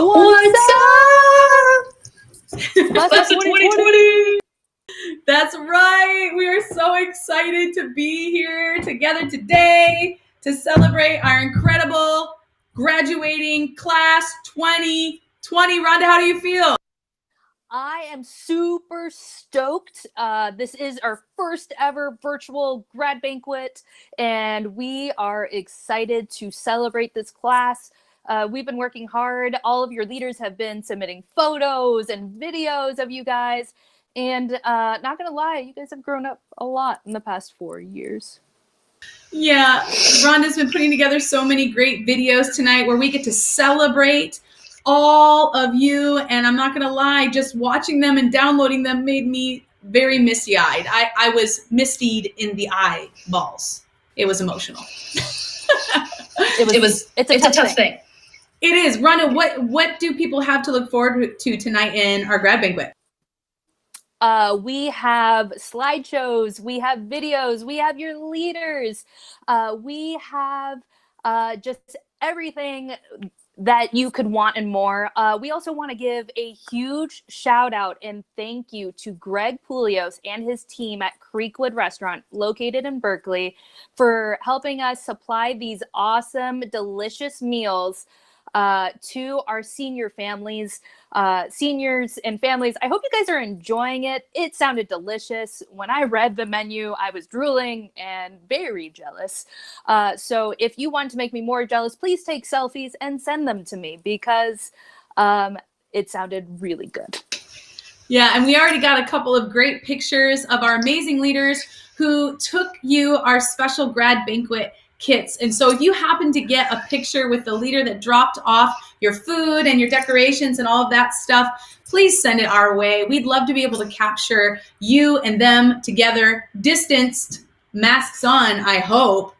What's up? Class of 2020! That's right. We are so excited to be here together today to celebrate our incredible graduating class 2020. Rhonda, how do you feel? I am super stoked. This is our first ever virtual grad banquet, and we are excited to celebrate this class. We've been working hard. All of your leaders have been submitting photos and videos of you guys. And not gonna lie, you guys have grown up a lot in the past 4 years. Yeah, Rhonda's been putting together so many great videos tonight where we get to celebrate all of you. And I'm not gonna lie, just watching them and downloading them made me very misty-eyed. I was misty in the eyeballs. It was emotional. It's a tough thing. It is. Rhonda, what do people have to look forward to tonight in our grad banquet? We have slideshows, we have videos, we have your leaders, we have just everything that you could want and more. We also want to give a huge shout out and thank you to Greg Poulios and his team at Creekwood Restaurant located in Berkeley for helping us supply these awesome, delicious meals to our senior families, seniors and families. I hope you guys are enjoying it. It sounded delicious. When I read the menu, I was drooling and very jealous. So if you want to make me more jealous, please take selfies and send them to me because it sounded really good. Yeah, and we already got a couple of great pictures of our amazing leaders who took you our special grad banquet kits. And so if you happen to get a picture with the leader that dropped off your food and your decorations and all of that stuff, please send it our way. We'd love to be able to capture you and them together, distanced, masks on, I hope.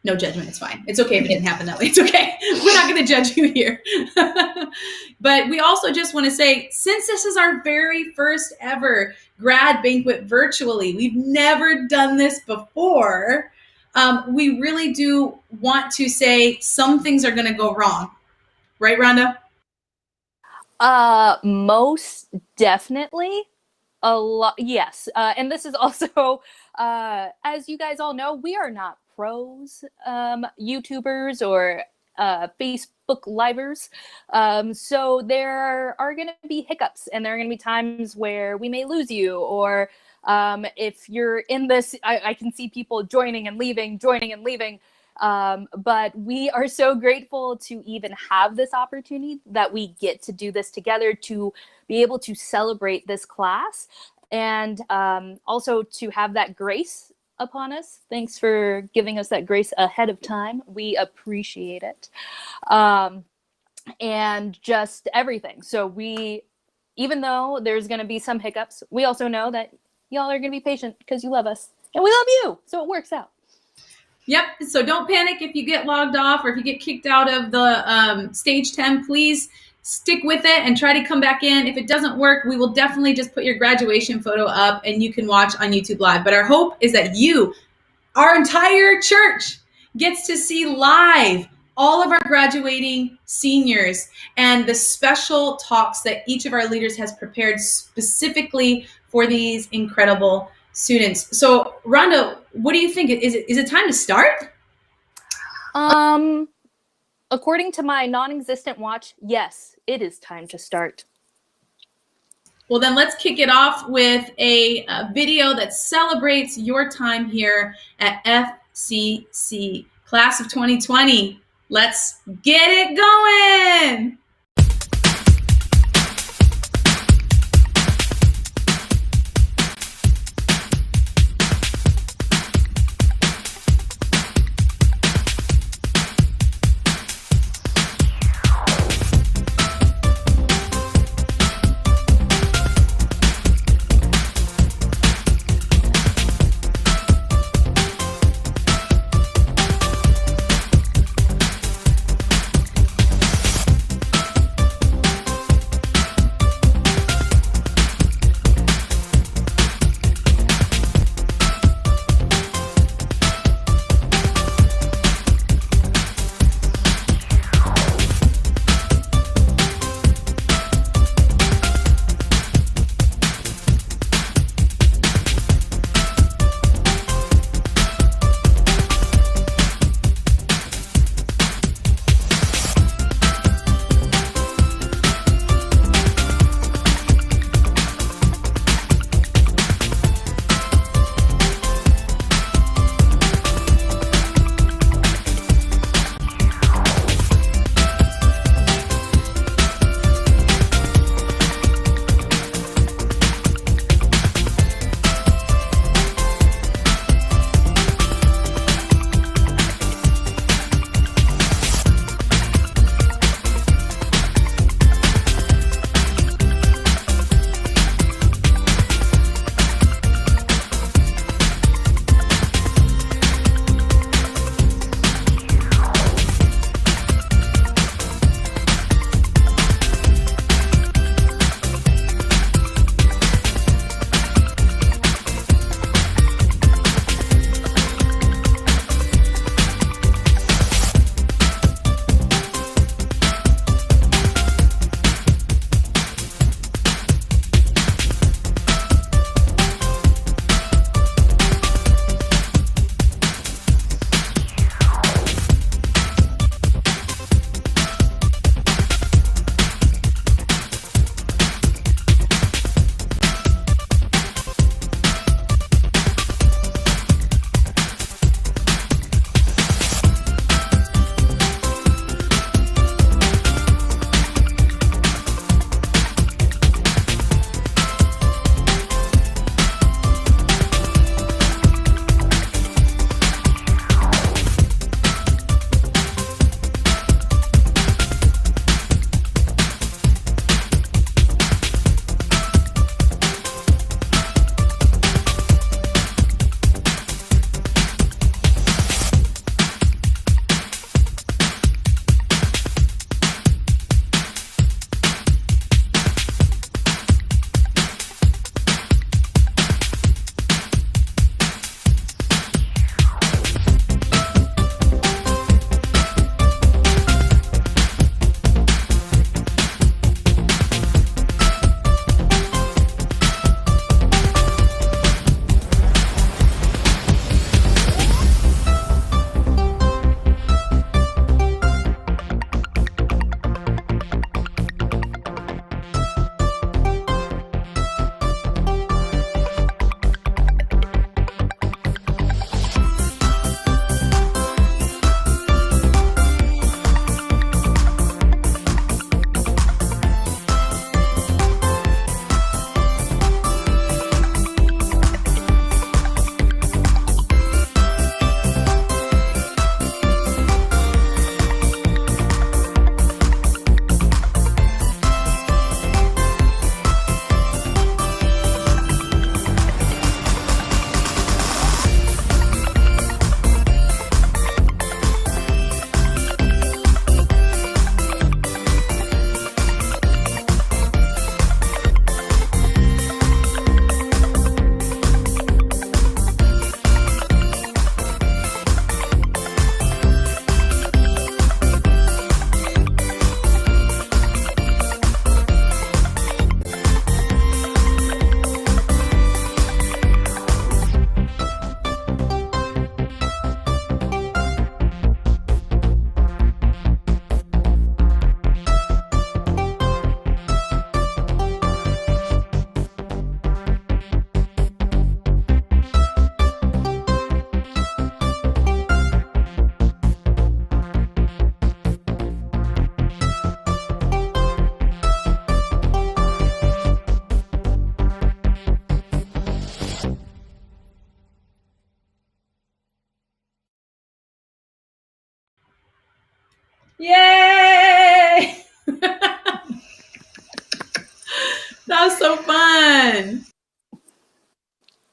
No judgment, it's fine. It's okay if it didn't happen that way. It's okay. We're not going to judge you here. But we also just want to say, since this is our very first ever grad banquet virtually, we've never done this before. We really do want to say some things are going to go wrong. Right, Rhonda? Most definitely. A lot. Yes. And this is also, as you guys all know, we are not pros, YouTubers or Facebook livers. So there are going to be hiccups and there are going to be times where we may lose you or if you're in this, I can see people joining and leaving. But we are so grateful to even have this opportunity that we get to do this together, to be able to celebrate this class and also to have that grace upon us. Thanks for giving us that grace ahead of time. We appreciate it. And just everything. So even though there's going to be some hiccups, we also know that y'all are going to be patient because you love us and we love you. So it works out. Yep. So don't panic if you get logged off or if you get kicked out of the stage 10, please stick with it and try to come back in. If it doesn't work, we will definitely just put your graduation photo up and you can watch on YouTube Live. But our hope is that you, our entire church, gets to see live all of our graduating seniors and the special talks that each of our leaders has prepared specifically for these incredible students. So, Rhonda, what do you think? Is it time to start? According to my non-existent watch, yes, it is time to start. Well, then let's kick it off with a video that celebrates your time here at FCC, Class of 2020. Let's get it going.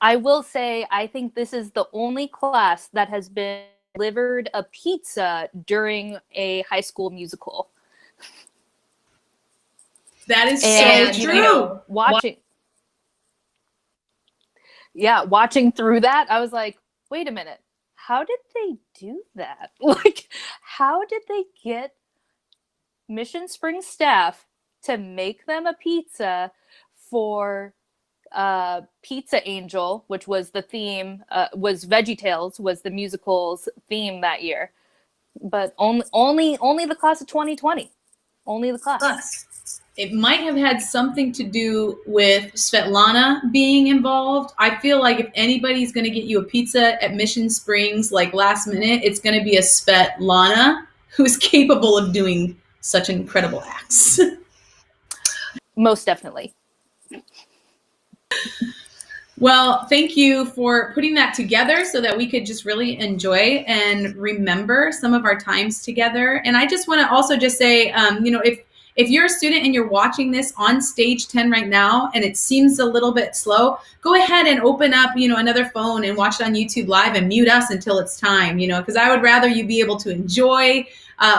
I will say, I think this is the only class that has been delivered a pizza during a high school musical. That is And, so you true. know, watching through that, I was like, wait a minute, how did they do that? Like, how did they get Mission Springs staff to make them a pizza for Pizza Angel, which was the theme, was VeggieTales, was the musical's theme that year. But only the class of 2020. Only the class. It might have had something to do with Svetlana being involved. I feel like if anybody's going to get you a pizza at Mission Springs, like last minute, it's going to be a Svetlana who's capable of doing such incredible acts. Most definitely. Well, thank you for putting that together so that we could just really enjoy and remember some of our times together. And I just want to also just say, if you're a student and you're watching this on stage 10 right now and it seems a little bit slow, go ahead and open up, another phone and watch it on YouTube Live and mute us until it's time, because I would rather you be able to enjoy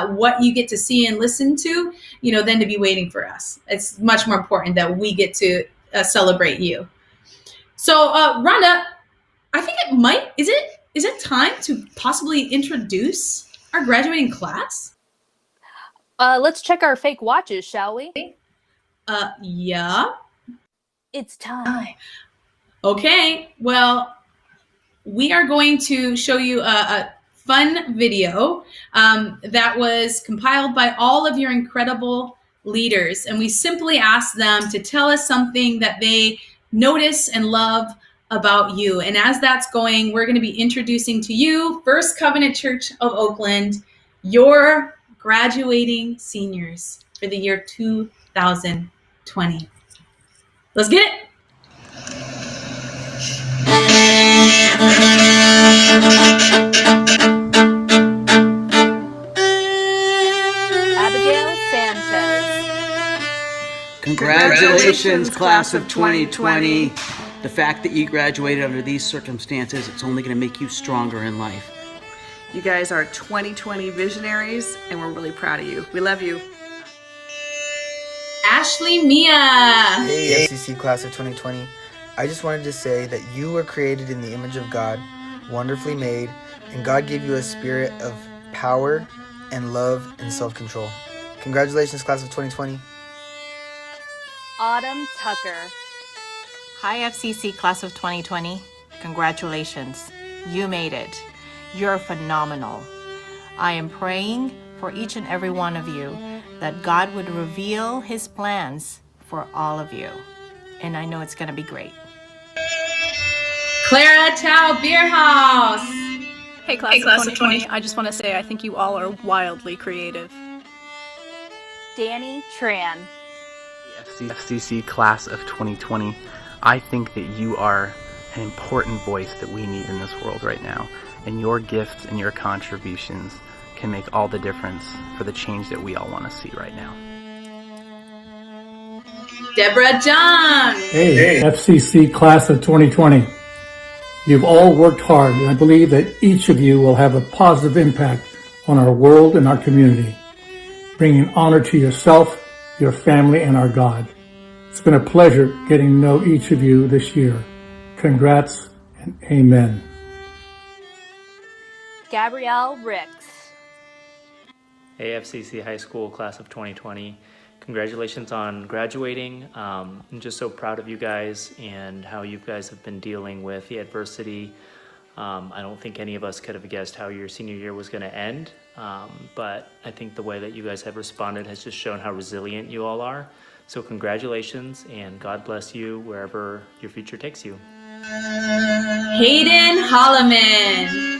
what you get to see and listen to, than to be waiting for us. It's much more important that we get to celebrate you. So, Rhonda, I think is it time to possibly introduce our graduating class? Let's check our fake watches, shall we? Yeah. It's time. Okay, well, we are going to show you a fun video that was compiled by all of your incredible leaders. And we simply asked them to tell us something that they notice and love about you. And as that's going, we're going to be introducing to you First Covenant Church of Oakland, your graduating seniors for the year 2020. Let's get it. Abigail Sanchez. Congratulations, class of 2020. The fact that you graduated under these circumstances, it's only going to make you stronger in life. You guys are 2020 visionaries, and we're really proud of you. We love you. Ashley Mia. Hey, FCC class of 2020. I just wanted to say that you were created in the image of God, wonderfully made, and God gave you a spirit of power and love and self-control. Congratulations, class of 2020. Autumn Tucker. Hi, FCC class of 2020. Congratulations. You made it. You're phenomenal. I am praying for each and every one of you that God would reveal his plans for all of you. And I know it's going to be great. Clara Tao Beerhouse. Hey, class of 2020. I just want to say I think you all are wildly creative. Danny Tran. FCC class of 2020. I think that you are an important voice that we need in this world right now. And your gifts and your contributions can make all the difference for the change that we all want to see right now. Deborah John. Hey, FCC class of 2020. You've all worked hard, and I believe that each of you will have a positive impact on our world and our community, bringing honor to yourself, your family, and our God. It's been a pleasure getting to know each of you this year. Congrats and amen. Gabrielle Ricks. Hey, FCC High School class of 2020. Congratulations on graduating. I'm just so proud of you guys and how you guys have been dealing with the adversity. I don't think any of us could have guessed how your senior year was going to end, but I think the way that you guys have responded has just shown how resilient you all are. So congratulations, and God bless you wherever your future takes you. Hayden Holloman.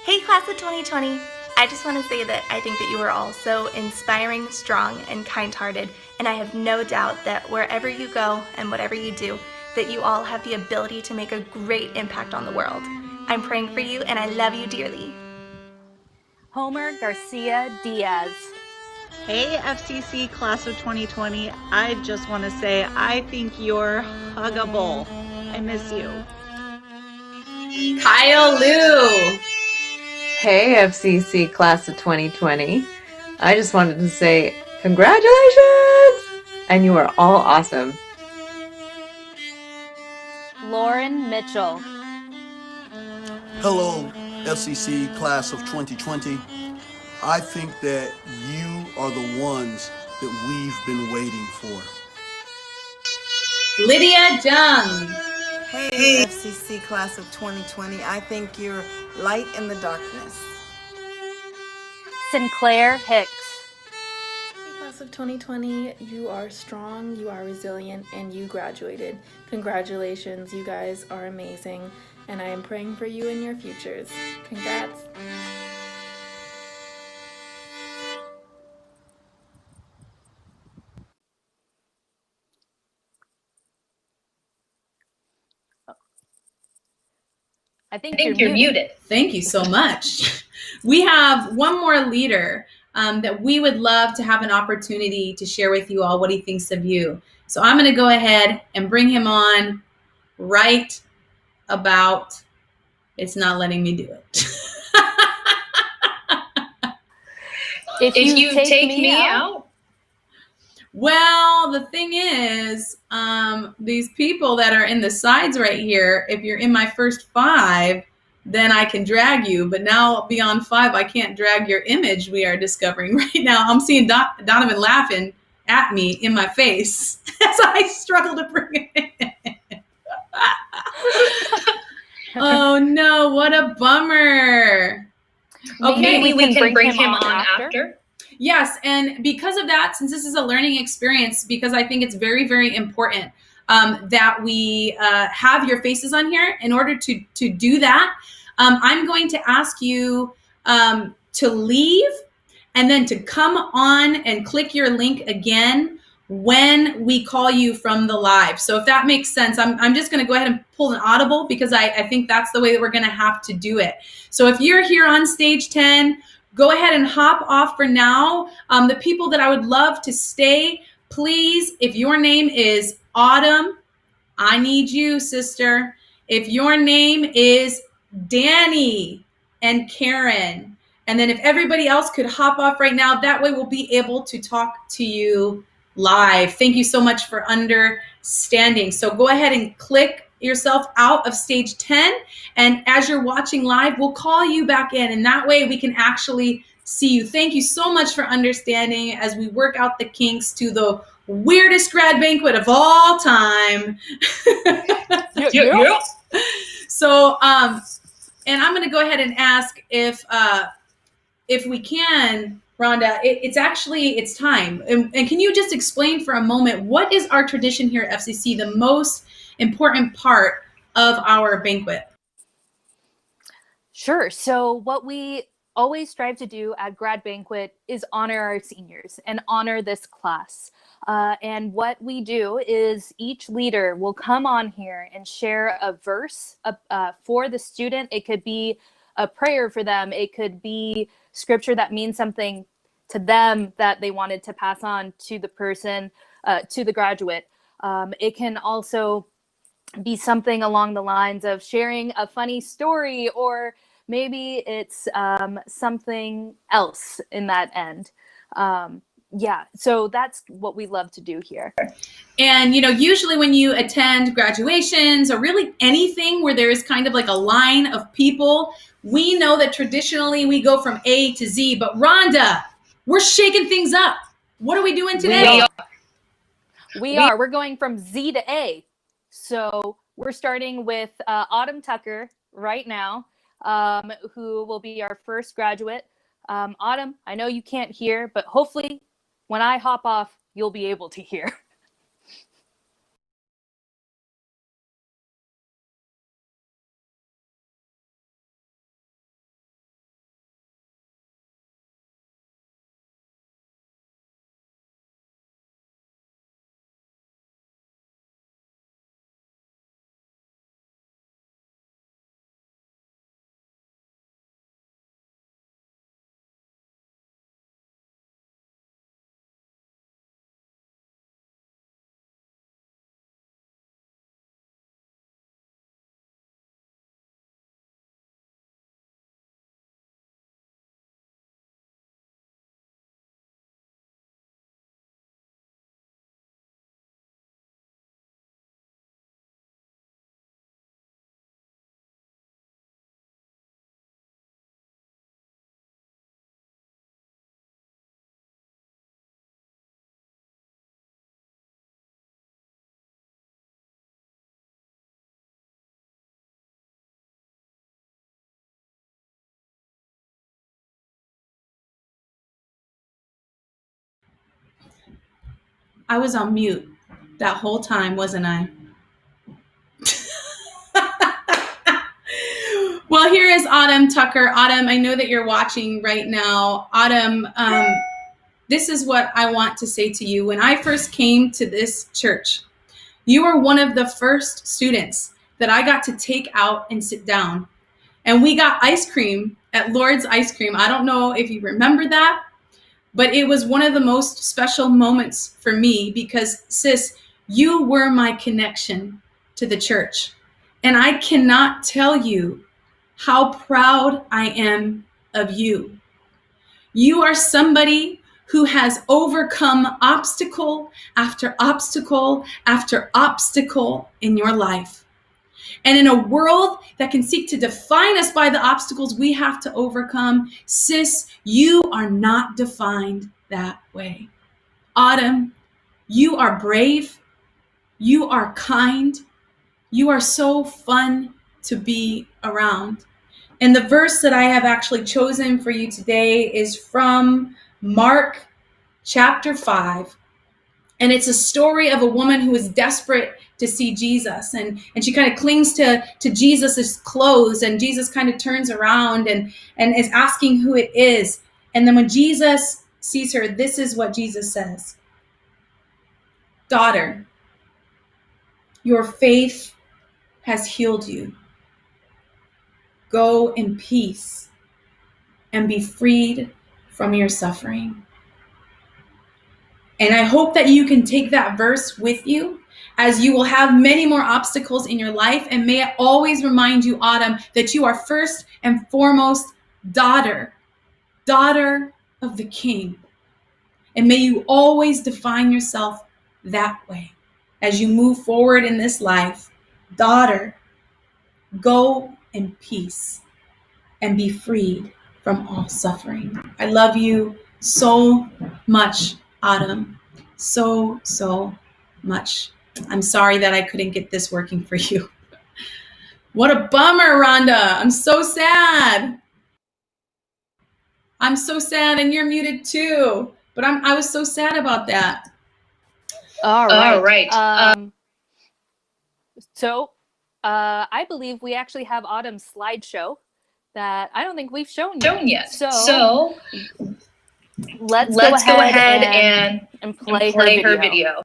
Hey, class of 2020. I just want to say that I think that you are all so inspiring, strong, and kind-hearted, and I have no doubt that wherever you go and whatever you do, that you all have the ability to make a great impact on the world. I'm praying for you, and I love you dearly. Homer Garcia Diaz. Hey, FCC class of 2020. I just want to say I think you're huggable. I miss you. Kyle Lou. Hey, FCC class of 2020. I just wanted to say congratulations! And you are all awesome. Lauren Mitchell. Hello, FCC class of 2020. I think that you are the ones that we've been waiting for. Lydia Jung. Hey, FCC class of 2020. I think you're light in the darkness. Sinclair Hicks. Class of 2020, you are strong, you are resilient, and you graduated. Congratulations, you guys are amazing, and I am praying for you in your futures. Congrats. I think you're muted. Thank you so much. We have one more leader that we would love to have an opportunity to share with you all what he thinks of you. So I'm going to go ahead and bring him on right about, it's not letting me do it. If you take me out. Well, the thing is, these people that are in the sides right here, if you're in my first 5, then I can drag you. But now beyond 5, I can't drag your image we are discovering right now. I'm seeing Donovan laughing at me in my face as I struggle to bring it in. Oh no, what a bummer. Okay, Maybe we can bring him on after. Yes, and because of that, since this is a learning experience, because I think it's very, very important that we have your faces on here. In order to do that, I'm going to ask you to leave and then to come on and click your link again when we call you from the live. So if that makes sense, I'm just going to go ahead and pull an audible because I think that's the way that we're going to have to do it. So if you're here on stage 10, go ahead and hop off for now. The people that I would love to stay, please, if your name is Autumn, I need you, sister. If your name is Danny and Karen, and then if everybody else could hop off right now, that way we'll be able to talk to you live. Thank you so much for understanding. So go ahead and click yourself out of stage 10. And as you're watching live, we'll call you back in. And that way we can actually see you. Thank you so much for understanding as we work out the kinks to the weirdest grad banquet of all time. Yeah. So, and I'm going to go ahead and ask if we can, Rhonda, it's time. And can you just explain for a moment, what is our tradition here at FCC, the most important part of our banquet? Sure. So what we always strive to do at Grad Banquet is honor our seniors and honor this class. And what we do is each leader will come on here and share a verse for the student. It could be a prayer for them. It could be scripture that means something to them that they wanted to pass on to the person, to the graduate. It can also be something along the lines of sharing a funny story, or maybe it's something else in that end. Yeah, so that's what we love to do here. And, usually when you attend graduations or really anything where there is kind of like a line of people, we know that traditionally we go from A to Z. But Rhonda, we're shaking things up. What are we doing today? We are. We're going from Z to A. So we're starting with Autumn Tucker right now, who will be our first graduate. Autumn, I know you can't hear, but hopefully when I hop off, you'll be able to hear. I was on mute that whole time, wasn't I? Well, here is Autumn Tucker. Autumn, I know that you're watching right now. Autumn, this is what I want to say to you. When I first came to this church, you were one of the first students that I got to take out and sit down. And we got ice cream at Lord's Ice Cream. I don't know if you remember that, but it was one of the most special moments for me because, sis, you were my connection to the church. And I cannot tell you how proud I am of you. You are somebody who has overcome obstacle after obstacle after obstacle in your life. And in a world that can seek to define us by the obstacles we have to overcome, sis, you are not defined that way. Autumn, you are brave. You are kind. You are so fun to be around. And the verse that I have actually chosen for you today is from Mark chapter 5. And it's a story of a woman who is desperate to see Jesus. And she kind of clings to Jesus's clothes. And Jesus kind of turns around and is asking who it is. And then when Jesus sees her, this is what Jesus says. Daughter, your faith has healed you. Go in peace and be freed from your suffering. And I hope that you can take that verse with you as you will have many more obstacles in your life. And may it always remind you, Autumn, that you are first and foremost daughter of the King. And may you always define yourself that way as you move forward in this life. Daughter, go in peace and be freed from all suffering. I love you so much, Autumn. So much. I'm sorry that I couldn't get this working for you. What a bummer, Rhonda. I'm so sad. I'm so sad, and you're muted too. But I was so sad about that. All right. So I believe we actually have Autumn's slideshow that I don't think we've shown yet. So let's go ahead and play her video.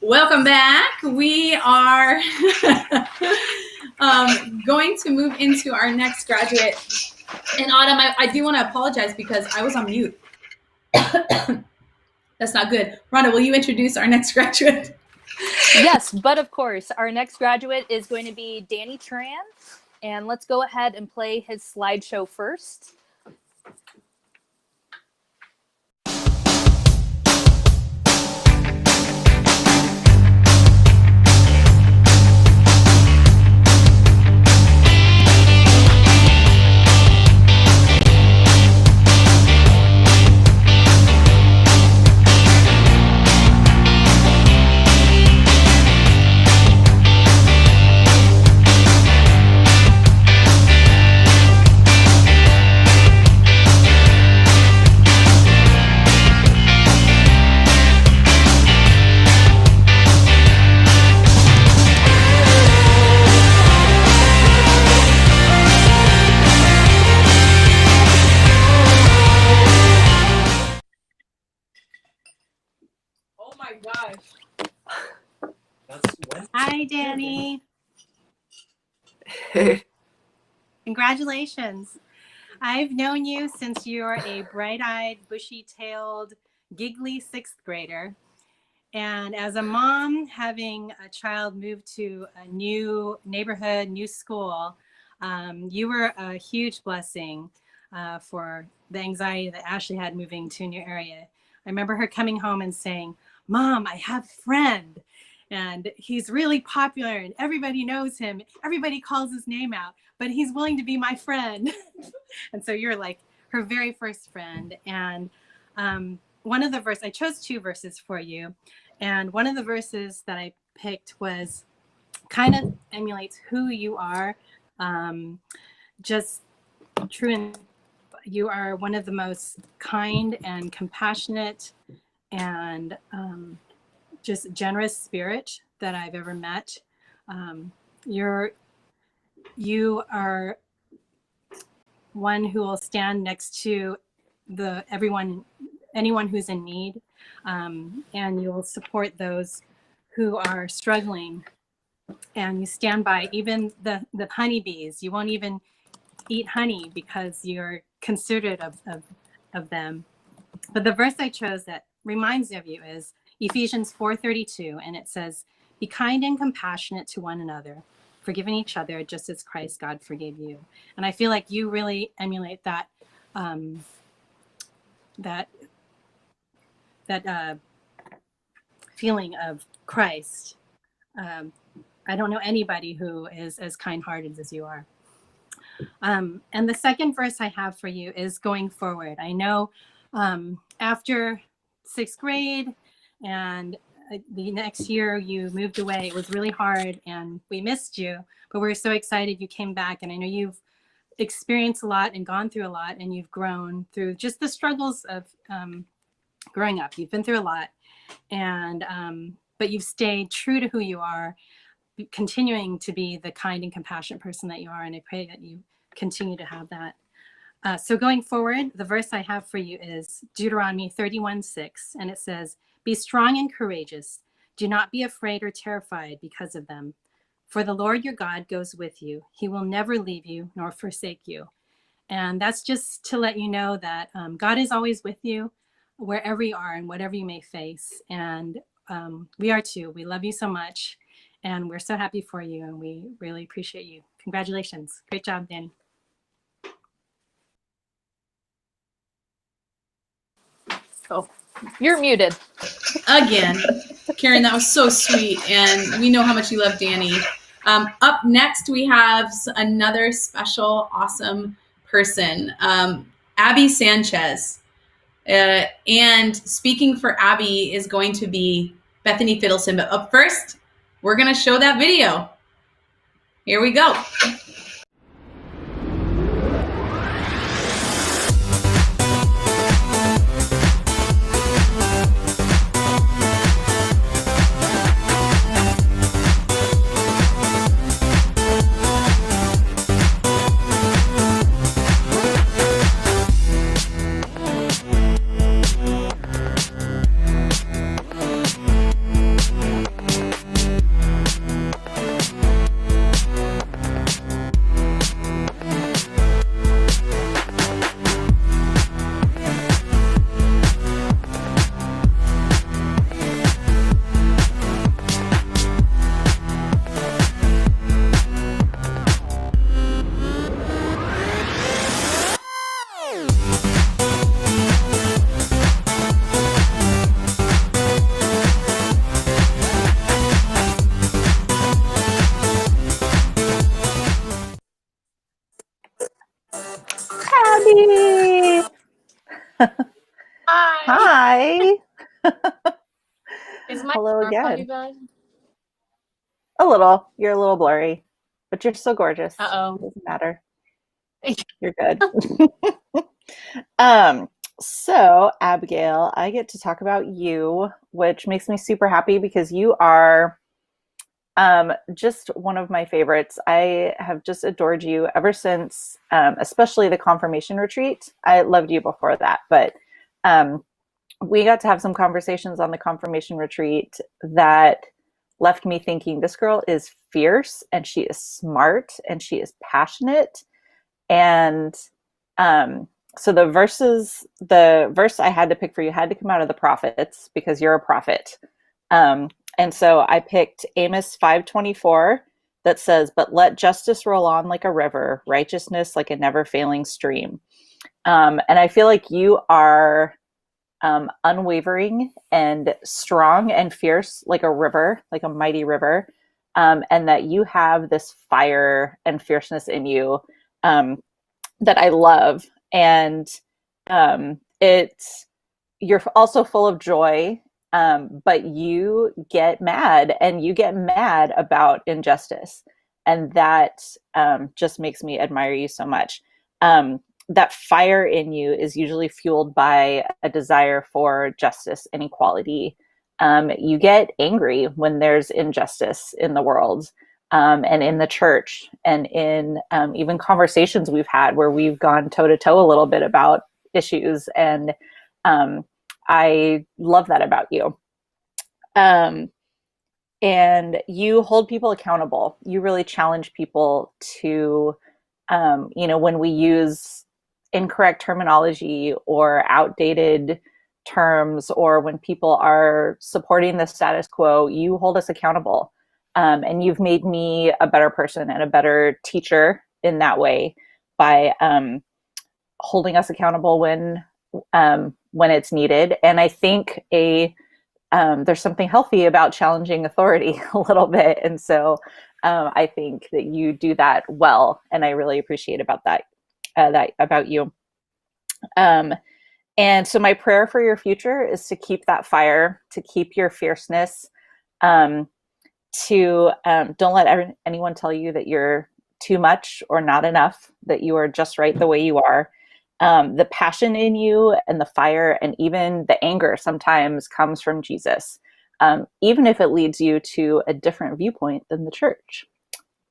Welcome back. We are going to move into our next graduate. And Autumn, I do want to apologize because I was on mute. That's not good. Rhonda, will you introduce our next graduate? Yes, but of course, our next graduate is going to be Danny Tran. And let's go ahead and play his slideshow first. Hi, Danny. Congratulations. I've known you since you're a bright-eyed, bushy-tailed, giggly sixth grader. And as a mom, having a child move to a new neighborhood, new school, you were a huge blessing for the anxiety that Ashley had moving to a new area. I remember her coming home and saying, "Mom, I have a friend, and he's really popular, and everybody knows him. Everybody calls his name out, but he's willing to be my friend." And so you're like her very first friend. And one of the verses, I chose 2 verses for you. And one of the verses that I picked was kind of emulates who you are. Just true. And you are one of the most kind and compassionate and just generous spirit that I've ever met. You are one who will stand next to anyone who's in need, and you'll support those who are struggling, and you stand by even the honeybees. You won't even eat honey because you're considerate of them. But the verse I chose that reminds me of you is Ephesians 4:32, and it says, "Be kind and compassionate to one another, forgiving each other just as Christ God forgave you." And I feel like you really emulate that feeling of Christ. I don't know anybody who is as kind-hearted as you are. And the second verse I have for you is going forward. I know after 6th grade and the next year you moved away, it was really hard and we missed you, but we're so excited you came back. And I know you've experienced a lot and gone through a lot, and you've grown through just the struggles of growing up. You've been through a lot, and but you've stayed true to who you are, continuing to be the kind and compassionate person that you are. And I pray that you continue to have that. So going forward, the verse I have for you is Deuteronomy 31:6, and it says, "Be strong and courageous. Do not be afraid or terrified because of them. For the Lord your God goes with you. He will never leave you nor forsake you." And that's just to let you know that God is always with you wherever you are and whatever you may face. And we are too. We love you so much. And we're so happy for you. And we really appreciate you. Congratulations. Great job, Danny. Oh, you're muted. Again. Karen, that was so sweet. And we know how much you love Danny. Up next, we have another special, awesome person, Abby Sanchez. And speaking for Abby is going to be Bethany Fiddleton. But up first, we're going to show that video. Here we go. Abby! Hi! Is my Hello camera again. you guys? A little. You're a little blurry, but you're still gorgeous. Uh-oh. Doesn't matter. You're good. So Abigail, I get to talk about you, which makes me super happy because you are just one of my favorites. I have just adored you ever since, especially the confirmation retreat. I loved you before that, but we got to have some conversations on the confirmation retreat that left me thinking, this girl is fierce and she is smart and she is passionate. And so the verse I had to pick for you had to come out of the prophets because you're a prophet. And so I picked Amos 5:24 that says, "But let justice roll on like a river, righteousness like a never failing stream." And I feel like you are unwavering and strong and fierce like a river, like a mighty river, and that you have this fire and fierceness in you that I love. And you're also full of joy, but you get mad about injustice. And that just makes me admire you so much. That fire in you is usually fueled by a desire for justice and equality. You get angry when there's injustice in the world, and in the church, and in even conversations we've had where we've gone toe to toe a little bit about issues. And I love that about you. And you hold people accountable. You really challenge people to, when we use incorrect terminology or outdated terms, or when people are supporting the status quo, you hold us accountable. And you've made me a better person and a better teacher in that way by holding us accountable when it's needed. And I think there's something healthy about challenging authority a little bit. And so I think that you do that well, and I really appreciate about that about you. And so my prayer for your future is to keep that fire, to keep your fierceness, to don't let anyone tell you that you're too much or not enough, that you are just right the way you are. The passion in you and the fire and even the anger sometimes comes from Jesus, even if it leads you to a different viewpoint than the church,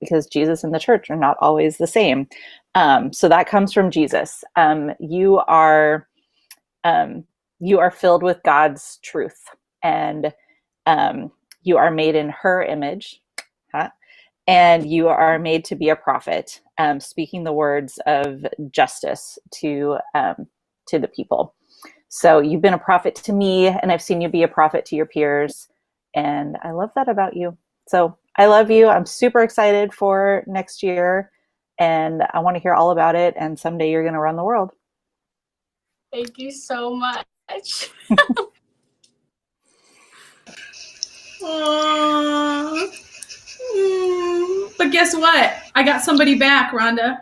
because Jesus and the church are not always the same. So that comes from Jesus. You are filled with God's truth, and you are made in her image, and you are made to be a prophet, speaking the words of justice to the people. So you've been a prophet to me, and I've seen you be a prophet to your peers, and I love that about you. So I love you. I'm super excited for next year, and I want to hear all about it, and someday you're going to run the world. Thank you so much. But guess what? I got somebody back, Rhonda.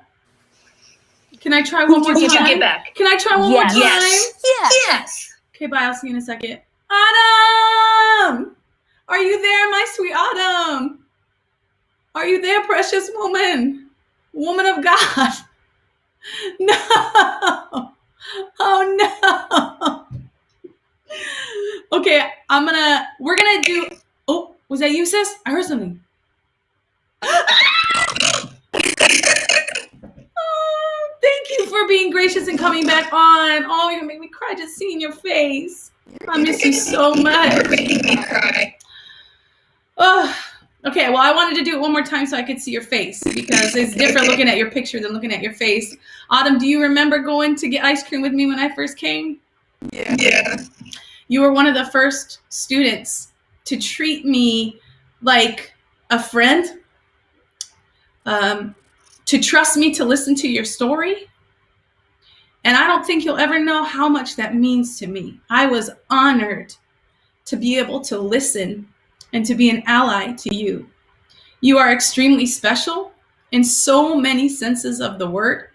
Can I try one more time? Get back. Can I try one more time? Yes. Okay, bye. I'll see you in a second. Autumn! Are you there, my sweet Autumn? Are you there, precious woman? Woman of God. No. Oh, no. Okay, we're gonna do, oh, was that you, sis? I heard something. Oh, thank you for being gracious and coming back on. Oh, you're gonna make me cry just seeing your face. I miss you so much. Oh, okay, well, I wanted to do it one more time so I could see your face, because it's different looking at your picture than looking at your face. Autumn, do you remember going to get ice cream with me when I first came? Yeah. You were one of the first students to treat me like a friend, to trust me to listen to your story. And I don't think you'll ever know how much that means to me. I was honored to be able to listen and to be an ally to you. You are extremely special in so many senses of the word.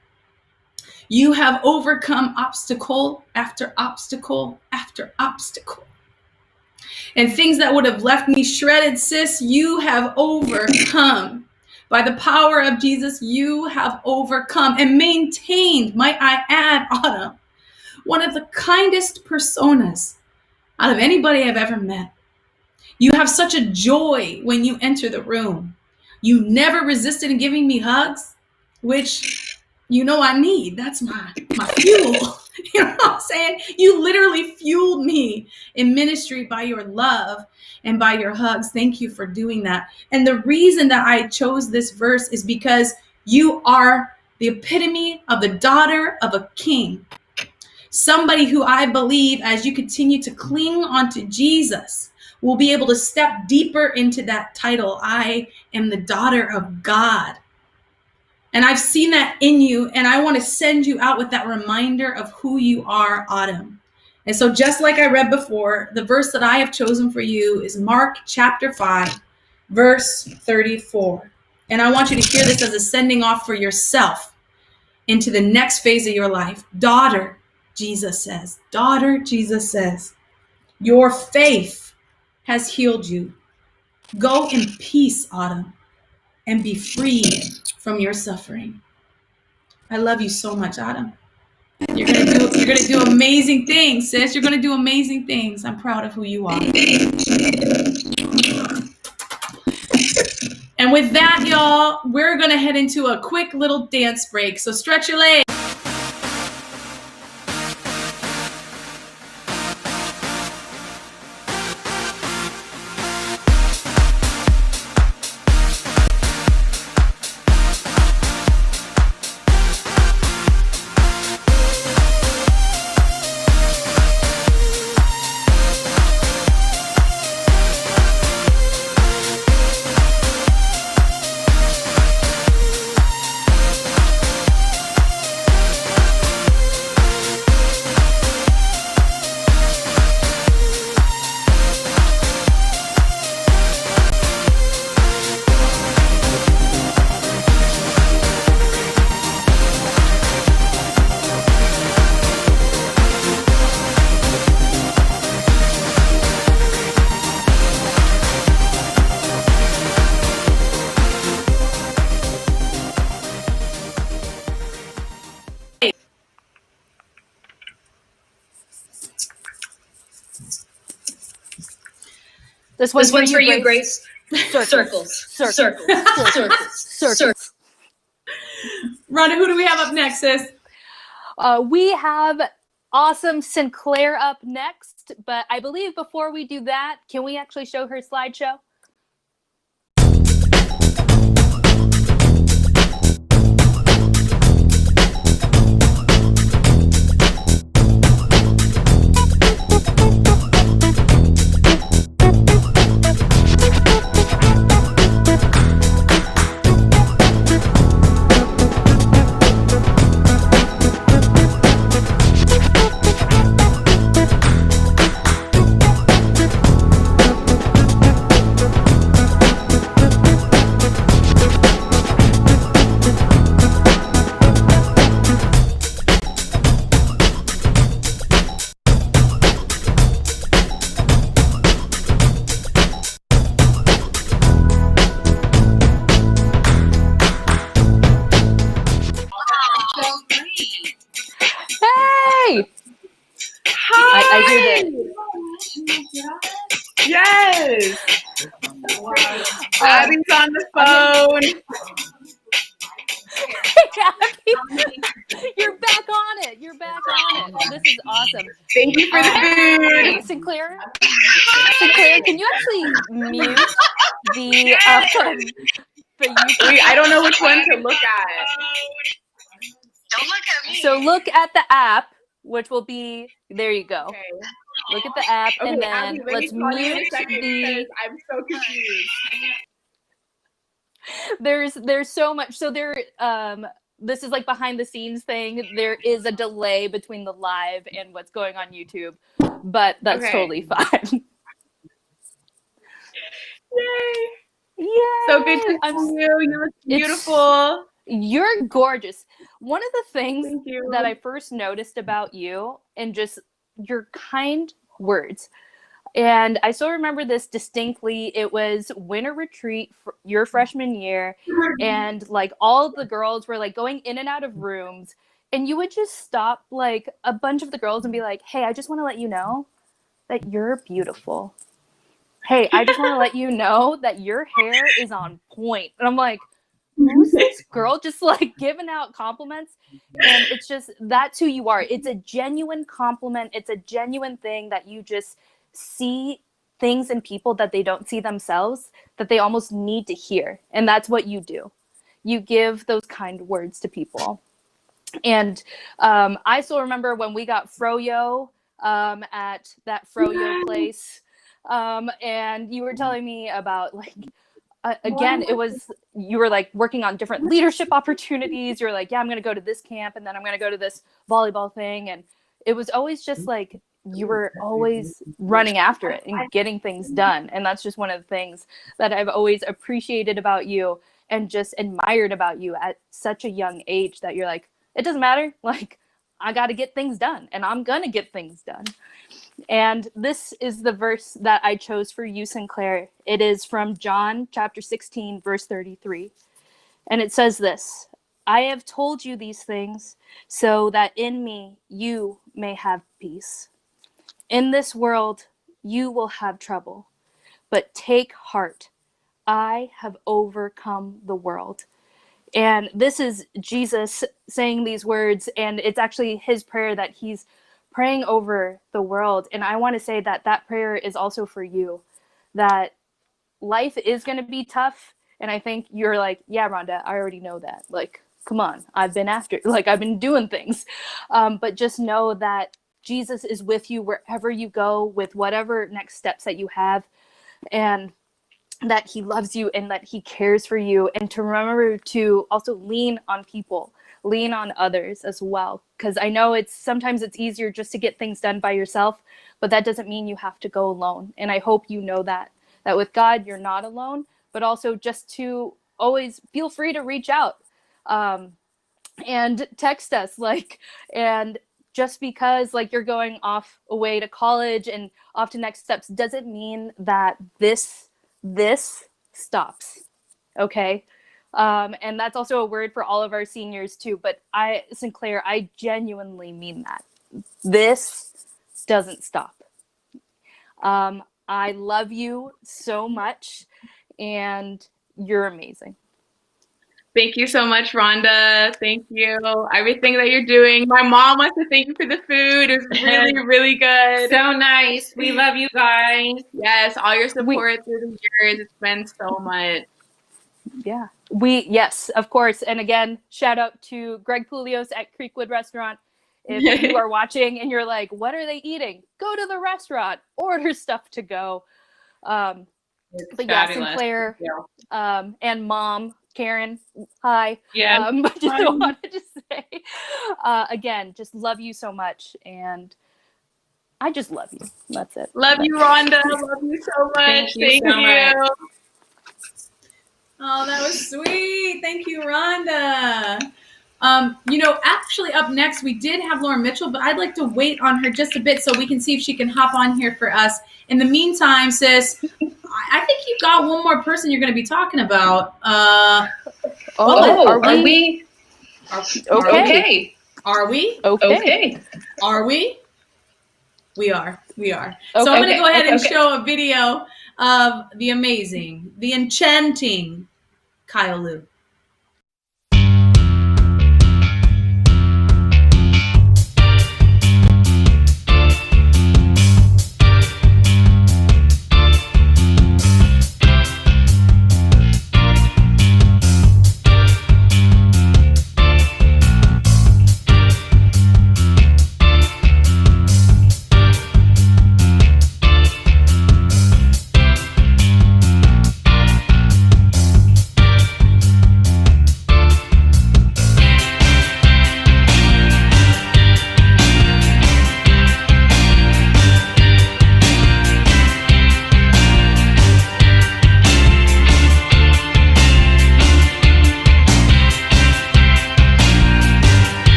You have overcome obstacle after obstacle after obstacle. And things that would have left me shredded, sis, you have overcome. By the power of Jesus, you have overcome and maintained, might I add, Autumn, one of the kindest personas out of anybody I've ever met. You have such a joy when you enter the room. You never resisted in giving me hugs, which you know I need. That's my fuel You know what I'm saying? You literally fueled me in ministry by your love and by your hugs. Thank you for doing that. And the reason that I chose this verse is because you are the epitome of the daughter of a king. Somebody who I believe, as you continue to cling onto Jesus, will be able to step deeper into that title. I am the daughter of God. And I've seen that in you, and I want to send you out with that reminder of who you are, Autumn. And so just like I read before, the verse that I have chosen for you is Mark chapter 5, verse 34. And I want you to hear this as a sending off for yourself into the next phase of your life. Daughter, Jesus says, your faith has healed you. Go in peace, Autumn, and be freed from your suffering. I love you so much, Autumn. You're gonna do amazing things, sis. You're gonna do amazing things. I'm proud of who you are. And with that, y'all, we're gonna head into a quick little dance break. So stretch your legs. This one's for you, Grace. Circles. Rhonda, who do we have up next, sis? We have awesome Sinclair up next, but I believe before we do that, can we actually show her slideshow? Hey! Hi! I hear that. Yes! Abby's on the phone. You're back on it. You're back on it. This is awesome. Thank you for the food. Sinclair, can you actually mute the YouTube? Wait, I don't know which one to look at. Don't look at me. So look at the app, which will be, there you go. Okay. Look at the app, Okay, and then Abby, let let's me call you in mute a second because I'm so confused. There's so much. So this is like behind the scenes thing. There is a delay between the live and what's going on YouTube, but that's totally fine. Yay! Yay! So good to see you. You look beautiful. You're gorgeous. One of the things Thank you. that I first noticed about you, and just your kind words, and I still remember this distinctly. It was winter retreat for your freshman year, and like all the girls were like going in and out of rooms, and you would just stop like a bunch of the girls and be like, "Hey, I just want to let you know that you're beautiful. Hey, I just want to let you know that your hair is on point." And I'm like, who's this girl just like giving out compliments? And it's just, that's who you are. It's a genuine compliment. It's a genuine thing that you just see things in people that they don't see themselves, that they almost need to hear. And that's what you do. You give those kind words to people. And I still remember when we got froyo at that froyo place. And you were telling me about like, again, it was, you were like working on different leadership opportunities. You're like, yeah, I'm going to go to this camp and then I'm going to go to this volleyball thing. And it was always just like, you were always running after it and getting things done. And that's just one of the things that I've always appreciated about you and just admired about you at such a young age, that you're like, it doesn't matter. Like, I got to get things done and I'm going to get things done. And this is the verse that I chose for you, Sinclair. It is from John chapter 16, verse 33. And it says this: I have told you these things so that in me you may have peace. In this world you will have trouble, but take heart. I have overcome the world. And this is Jesus saying these words, and it's actually his prayer that he's praying over the world. And I want to say that that prayer is also for you, that life is going to be tough. And I think you're like, yeah, Rhonda, I already know that. Like, come on, I've been after, like, I've been doing things. But just know that Jesus is with you wherever you go, with whatever next steps that you have. And that he loves you and that he cares for you, and to remember to also lean on people, lean on others as well. Because I know sometimes it's easier just to get things done by yourself, but that doesn't mean you have to go alone. And I hope you know that with God, you're not alone, but also just to always feel free to reach out and text us, like, and just because like you're going off away to college and off to next steps doesn't mean that this stops. Okay. And that's also a word for all of our seniors too. But Sinclair, I genuinely mean that. This doesn't stop. I love you so much, and you're amazing. Thank you so much, Rhonda. Thank you. Everything that you're doing. My mom wants to thank you for the food. It was really, really good. So nice. We love you guys. Yes, all your support through the years. It's been so much. Yeah. Yes, of course. And again, shout out to Greg Poulios at Creekwood Restaurant. If you are watching and you're like, what are they eating? Go to the restaurant, order stuff to go. But yeah, Sinclair and Mom, Karen, hi. Yeah. Just wanted to say, again, just love you so much. And I just love you. That's it. Love you, Rhonda. Love you so much. Thank you so much. Oh, that was sweet. Thank you, Rhonda. Actually up next, we did have Lauren Mitchell, but I'd like to wait on her just a bit so we can see if she can hop on here for us. In the meantime, sis, I think you've got one more person you're going to be talking about. Are we? Okay. Are we? Okay. Are we? We are. So I'm going to go ahead and show a video of the amazing, the enchanting Kyle Liu.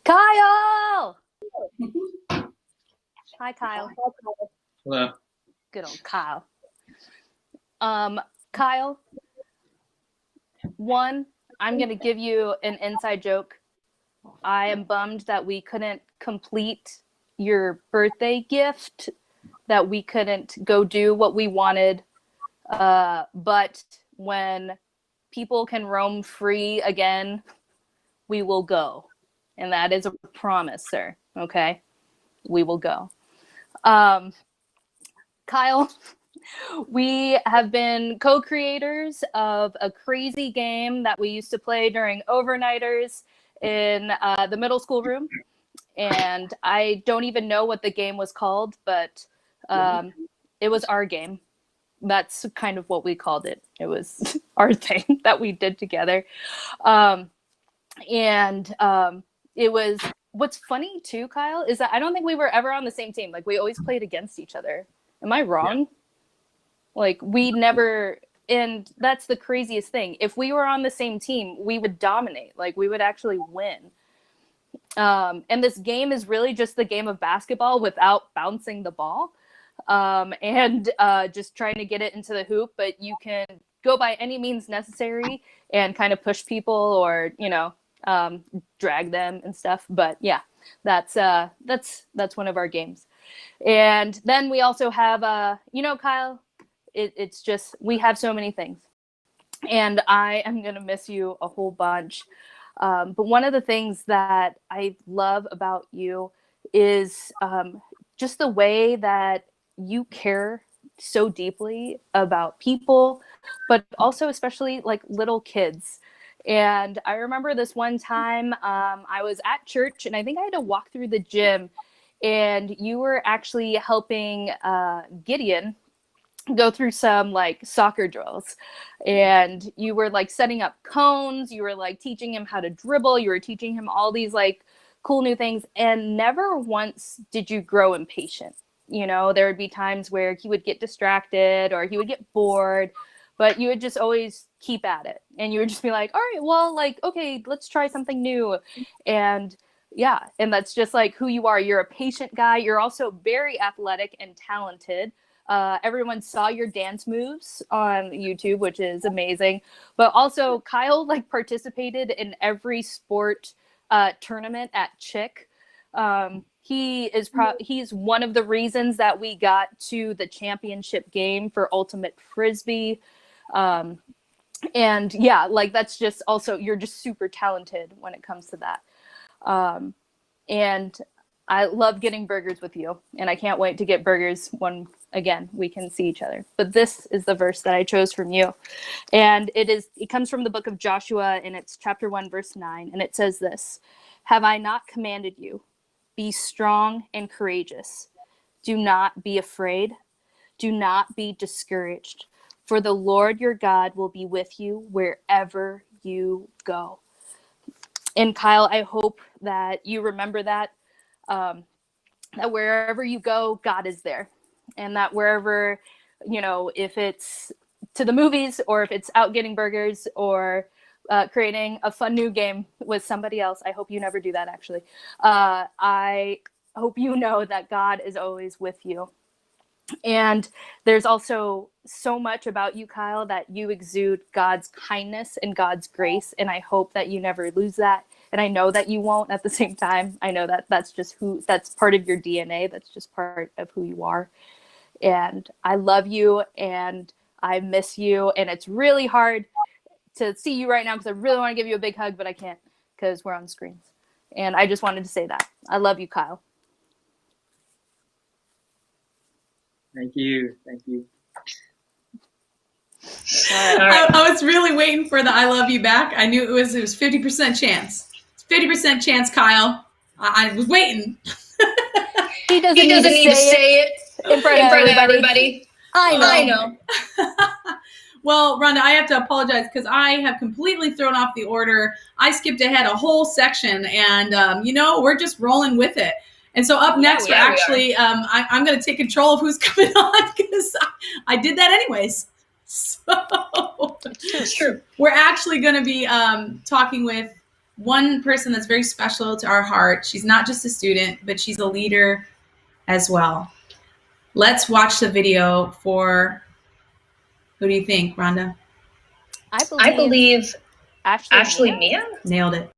Kyle! Hi, Kyle. Hello. Good old Kyle. Kyle, one, I'm going to give you an inside joke. I am bummed that we couldn't complete your birthday gift, that we couldn't go do what we wanted. But when people can roam free again, we will go. And that is a promise, sir. Okay? We will go. Kyle, we have been co-creators of a crazy game that we used to play during overnighters in the middle school room. And I don't even know what the game was called, but it was our game. That's kind of what we called it. It was our thing that we did together. It was, what's funny too, Kyle, is that I don't think we were ever on the same team. Like, we always played against each other. Am I wrong? Yeah. Like, we never, and that's the craziest thing. If we were on the same team, we would dominate. Like, we would actually win. And this game is really just the game of basketball without bouncing the ball. Just trying to get it into the hoop, but you can go by any means necessary and kind of push people or, drag them and stuff. But yeah, that's one of our games. And then we also have, Kyle, it's just, we have so many things, and I am going to miss you a whole bunch. But one of the things that I love about you is just the way that you care so deeply about people, but also especially like little kids. And I remember this one time I was at church, and I think I had to walk through the gym, and you were actually helping Gideon go through some like soccer drills, and you were like setting up cones, you were like teaching him how to dribble, you were teaching him all these like cool new things, and never once did you grow impatient. There would be times where he would get distracted or he would get bored, but you would just always keep at it, and you would just be like, all right, well, like, okay, let's try something new. And yeah, and that's just like who you are. You're a patient guy. You're also very athletic and talented. Everyone saw your dance moves on YouTube, which is amazing. But also, Kyle like participated in every sport tournament at Chick. He's one of the reasons that we got to the championship game for Ultimate Frisbee. And yeah, like, that's just also, you're just super talented when it comes to that. And I love getting burgers with you, and I can't wait to get burgers when, again, we can see each other. But this is the verse that I chose from you. And it comes from the book of Joshua, and it's chapter 1, verse 9. And it says this: "Have I not commanded you? Be strong and courageous. Do not be afraid. Do not be discouraged. For the Lord your God will be with you wherever you go." And Kyle, I hope that you remember that, that wherever you go, God is there. And that wherever, if it's to the movies, or if it's out getting burgers, or creating a fun new game with somebody else, I hope you never do that, actually. I hope you know that God is always with you. And there's also so much about you, Kyle, that you exude God's kindness and God's grace. And I hope that you never lose that. And I know that you won't at the same time. I know that that's part of your DNA. That's just part of who you are. And I love you, and I miss you. And it's really hard to see you right now because I really want to give you a big hug, but I can't because we're on screens. And I just wanted to say that. I love you, Kyle. Thank you. Thank you. I was really waiting for the "I love you" back. I knew it was 50% chance. It's 50% chance, Kyle. I was waiting. He doesn't need to say it in front of everybody. I know. Well, Rhonda, I have to apologize because I have completely thrown off the order. I skipped ahead a whole section, and we're just rolling with it. And so up next, I'm going to take control of who's coming on because I did that anyways. So it's true. We're actually going to be talking with one person that's very special to our heart. She's not just a student, but she's a leader as well. Let's watch the video for, who do you think, Rhonda? I believe Ashley Mia? Nailed it.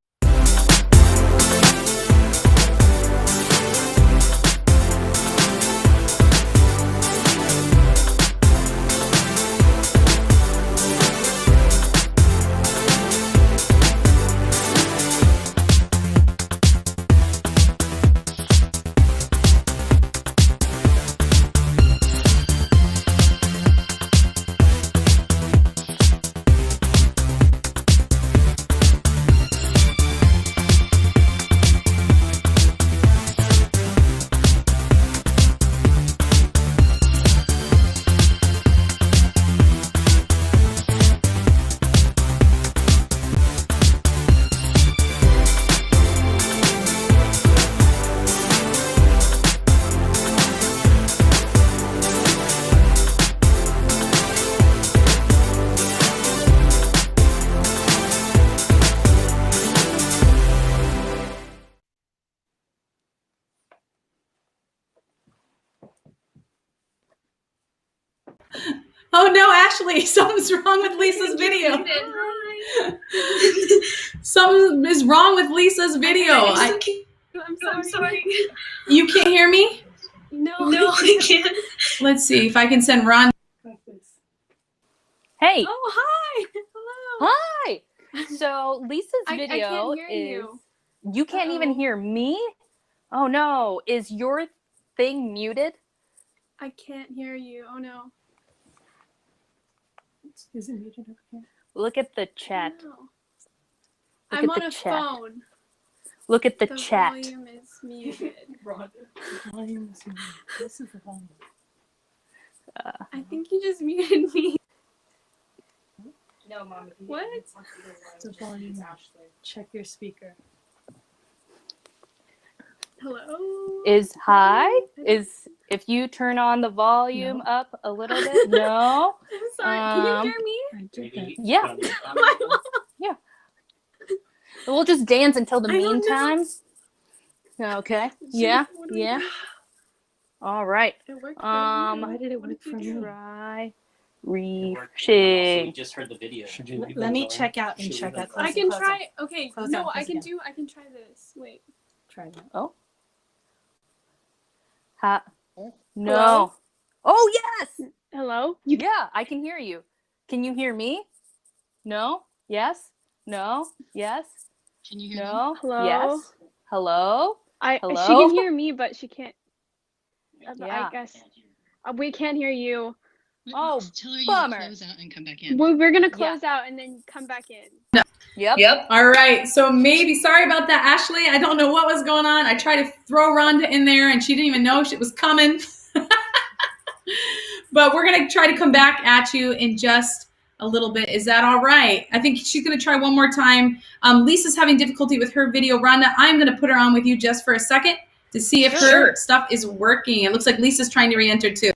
Oh no, Ashley, something's wrong with Lisa's video. Something is wrong with Lisa's video. I'm sorry. You can't hear me? No, I can't. Let's see if I can send Ron. Hey. Oh, hi. Hello. Hi. So Lisa's video I can't hear you can't even hear me? Oh no. Is your thing muted? I can't hear you. Oh no. Is it muted over here? Look at the chat. Look I'm at on the a chat. phone. Look at the The chat. volume is muted. Volume is muted. This is the volume. I think you just muted me. No, Mom. What? The volume. Check your speaker. Hello? Is if you turn on the volume up a little bit? No. I'm sorry. Can you hear me? I did that. Yeah. Yeah. We'll just dance until the meantime. Okay. Yeah. Yeah. All right. It worked Why did it work for me? Try refreshing. Just heard the video. Let me check out and check out. I can try. Okay. Close No, out, I close can try this. Wait. Try that. Oh. Ha. No. Hello? Oh yes. Hello? Yeah, I can hear you. Can you hear me? No? Yes? No? Yes? Can you hear No? me? Hello? Yes? Hello? Hello? She can hear me, but she can't. Yeah. I guess. We can't hear you. Oh, bummer. out and come back in. We're gonna close out and then come back in. Yep. All right. So maybe, sorry about that, Ashley. I don't know what was going on. I tried to throw Rhonda in there and she didn't even know shit was coming. But we're going to try to come back at you in just a little bit. Is that all right? I think she's going to try one more time. Lisa's having difficulty with her video. Rhonda, I'm going to put her on with you just for a second to see if her stuff is working. It looks like Lisa's trying to re-enter too.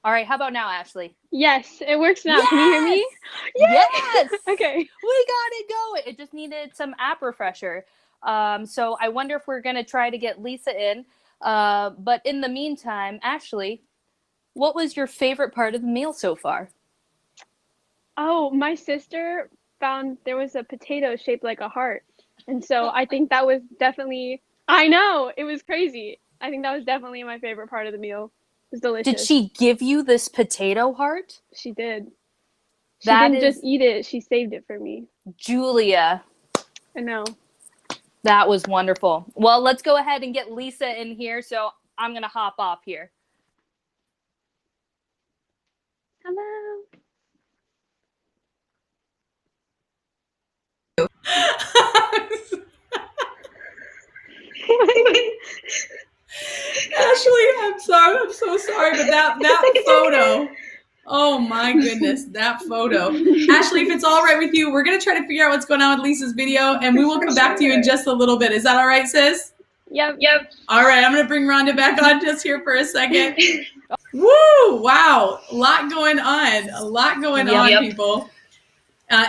All right, how about now, Ashley? Yes, it works now. Can you hear me? Yes! Okay. We got it going. It just needed some app refresher. So I wonder if we're going to try to get Lisa in. But in the meantime, Ashley, what was your favorite part of the meal so far? Oh, my sister found there was a potato shaped like a heart. And so I think that was definitely, I know, it was crazy. I think that was definitely my favorite part of the meal. It was delicious. Did she give you this potato heart? She did. She That didn't is- just eat it, she saved it for me. Julia, I know. that was wonderful. Well, let's go ahead and get Lisa in here. So I'm going to hop off here. Hello. Ashley, I'm sorry. I'm so sorry, but that photo. Oh my goodness, that photo. Ashley, if it's all right with you, we're gonna try to figure out what's going on with Lisa's video, and we will come back to you in just a little bit. Is that all right, sis? Yep. All right, I'm gonna bring Rhonda back on just here for a second. Woo! Wow, a lot going on, people.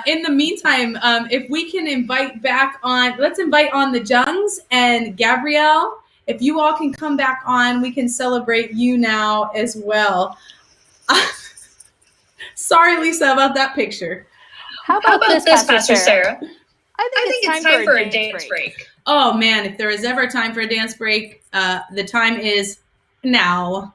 In the meantime, if we can invite back on, let's invite on the Jungs and Gabrielle. If you all can come back on, we can celebrate you now as well. Sorry, Lisa, about that picture. How about this, Pastor Sarah? I think it's time for a dance break. Oh man, if there is ever a time for a dance break, the time is now.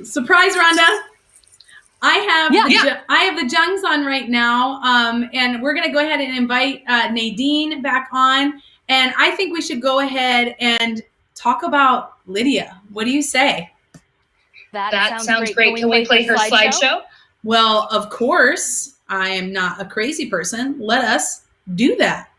Surprise, Rhonda. I have the Jungs on right now, and we're going to go ahead and invite Nadine back on. And I think we should go ahead and talk about Lydia. What do you say? That sounds great. Can we play her slideshow? Well, of course. I am not a crazy person. Let us do that.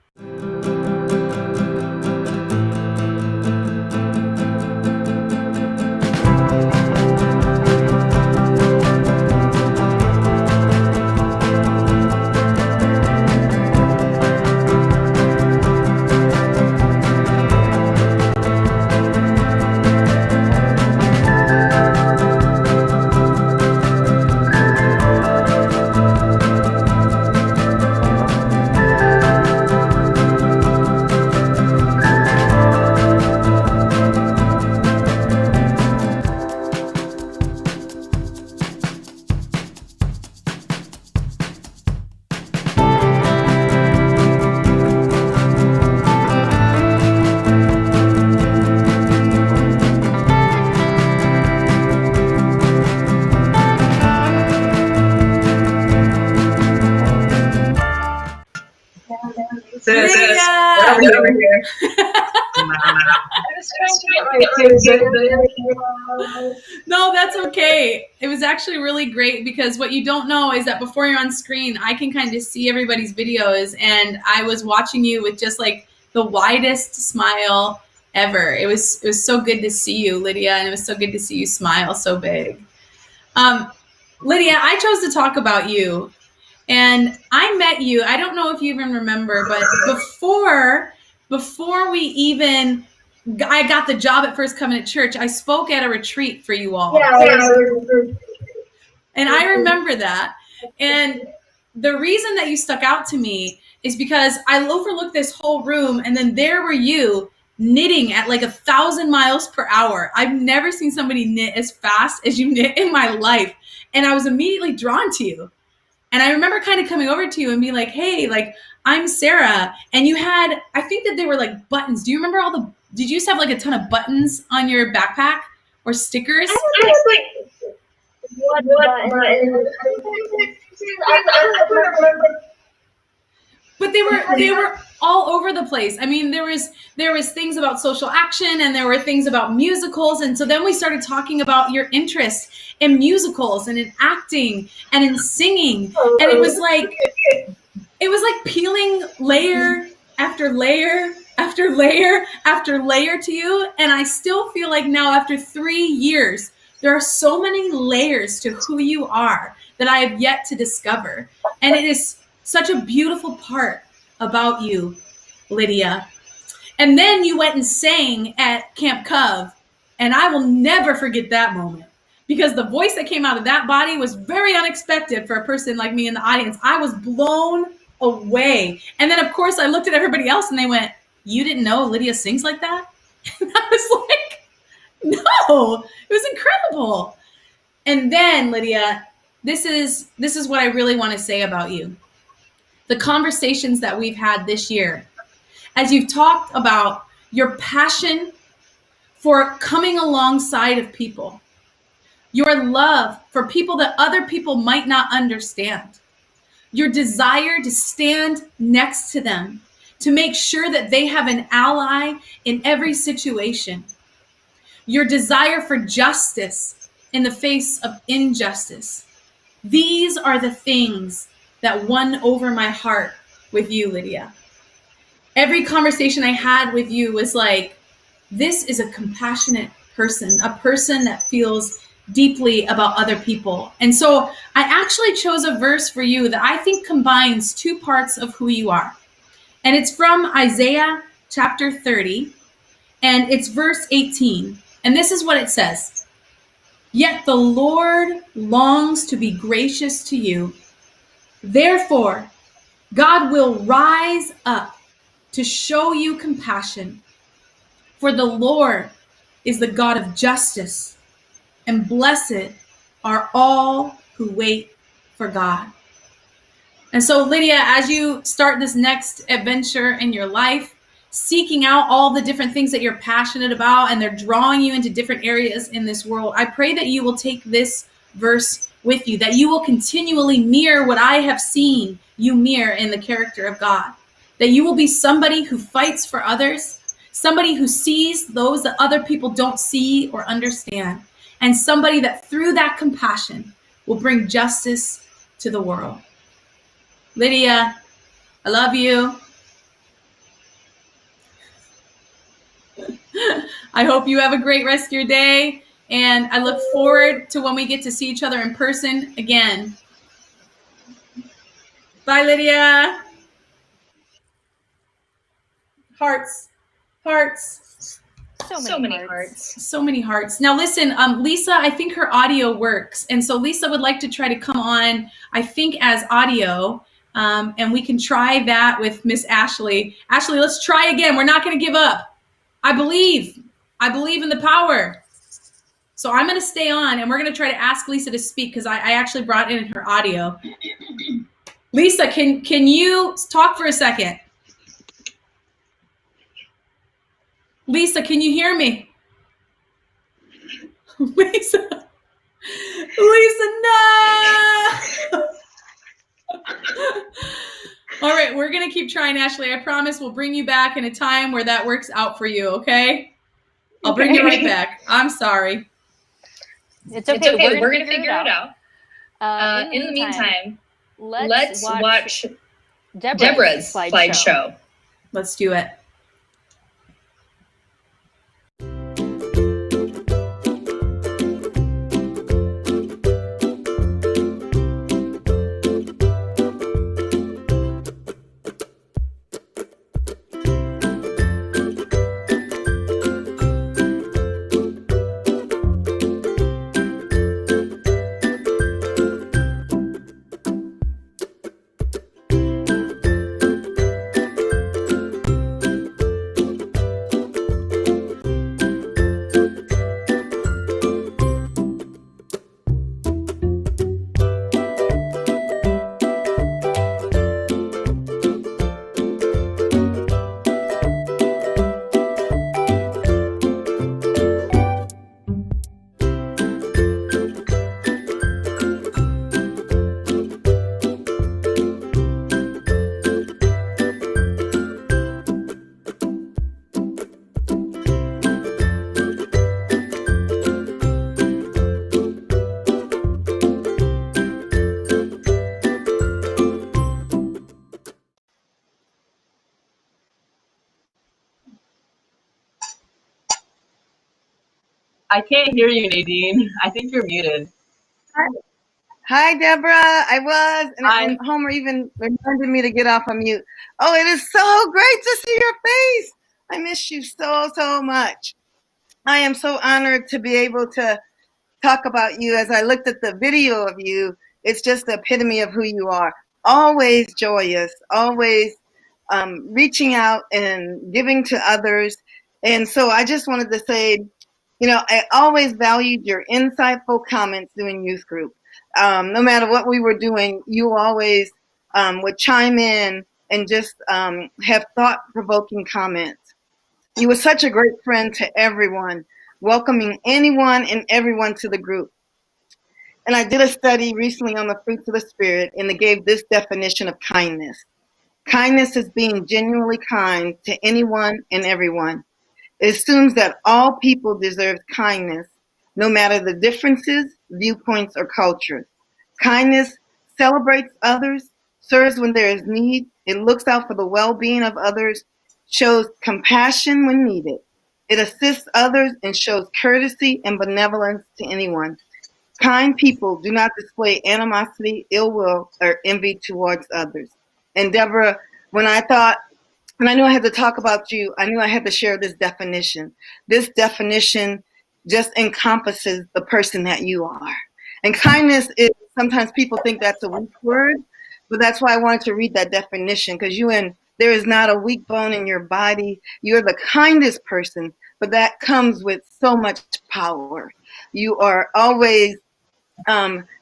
No, that's okay. It was actually really great because what you don't know is that before you're on screen, I can kind of see everybody's videos, and I was watching you with just like the widest smile ever. It was so good to see you, Lydia, and it was so good to see you smile so big. Lydia, I chose to talk about you, and I met you. I don't know if you even remember, but before we even I got the job at First Covenant Church, I spoke at a retreat for you all. And I remember that. And the reason that you stuck out to me is because I overlooked this whole room, and then there were you knitting at like 1,000 miles per hour. I've never seen somebody knit as fast as you knit in my life. And I was immediately drawn to you. And I remember kind of coming over to you and being like, hey, like, I'm Sarah. And you had, I think that they were like buttons. Do you remember did you used to have like a ton of buttons on your backpack or stickers? What button? But they were all over the place. I mean, there was things about social action, and there were things about musicals. And so then we started talking about your interest in musicals and in acting and in singing. And it was like peeling layer after layer after layer after layer to you. And I still feel like now, after 3 years, there are so many layers to who you are that I have yet to discover. And it is such a beautiful part about you, Lydia. And then you went and sang at Camp Cove, and I will never forget that moment, because the voice that came out of that body was very unexpected for a person like me in the audience. I was blown away. And then, of course, I looked at everybody else, and they went, "You didn't know Lydia sings like that?" And I was like, no, it was incredible. And then, Lydia, this is what I really want to say about you. The conversations that we've had this year, as you've talked about your passion for coming alongside of people, your love for people that other people might not understand, your desire to stand next to them, to make sure that they have an ally in every situation, your desire for justice in the face of injustice. These are the things that won over my heart with you, Lydia. Every conversation I had with you was like, this is a compassionate person, a person that feels deeply about other people. And so I actually chose a verse for you that I think combines two parts of who you are. And it's from Isaiah chapter 30, and it's verse 18. And this is what it says. Yet the Lord longs to be gracious to you. Therefore, God will rise up to show you compassion. For the Lord is the God of justice, and blessed are all who wait for God. And so, Lydia, as you start this next adventure in your life, seeking out all the different things that you're passionate about, and they're drawing you into different areas in this world, I pray that you will take this verse with you, that you will continually mirror what I have seen you mirror in the character of God, that you will be somebody who fights for others, somebody who sees those that other people don't see or understand, and somebody that through that compassion will bring justice to the world. Lydia, I love you. I hope you have a great rest of your day, and I look forward to when we get to see each other in person again. Bye, Lydia. Hearts. Hearts. So many hearts. So many hearts. Now listen, Lisa, I think her audio works. And so Lisa would like to try to come on, I think, as audio. And we can try that with Miss Ashley. Ashley, let's try again. We're not going to give up. I believe in the power. So I'm going to stay on, and we're going to try to ask Lisa to speak, because I actually brought in her audio. Lisa, can you talk for a second? Lisa, can you hear me? Lisa, no! All right, we're going to keep trying, Ashley. I promise we'll bring you back in a time where that works out for you, okay? I'll bring you right back. I'm sorry. It's okay. We're going to figure it out. In the meantime, let's watch Deborah's slideshow. Let's do it. I can't hear you, Nadine. I think you're muted. Hi, Deborah. I was, and Homer even reminded me to get off of mute. Oh, it is so great to see your face. I miss you so, so much. I am so honored to be able to talk about you. As I looked at the video of you, it's just the epitome of who you are. Always joyous, always reaching out and giving to others. And so I just wanted to say, you know, I always valued your insightful comments during youth group. No matter what we were doing, you always would chime in and just have thought-provoking comments. You were such a great friend to everyone, welcoming anyone and everyone to the group. And I did a study recently on the fruits of the Spirit, and it gave this definition of kindness. Kindness is being genuinely kind to anyone and everyone. It assumes that all people deserve kindness, no matter the differences, viewpoints, or cultures. Kindness celebrates others, serves when there is need, it looks out for the well-being of others, shows compassion when needed. It assists others and shows courtesy and benevolence to anyone. Kind people do not display animosity, ill will, or envy towards others. And Deborah, when I knew I had to talk about you, I knew I had to share this definition. This definition just encompasses the person that you are. And kindness is, sometimes people think that's a weak word, but that's why I wanted to read that definition, because there is not a weak bone in your body. You're the kindest person, but that comes with so much power. You are always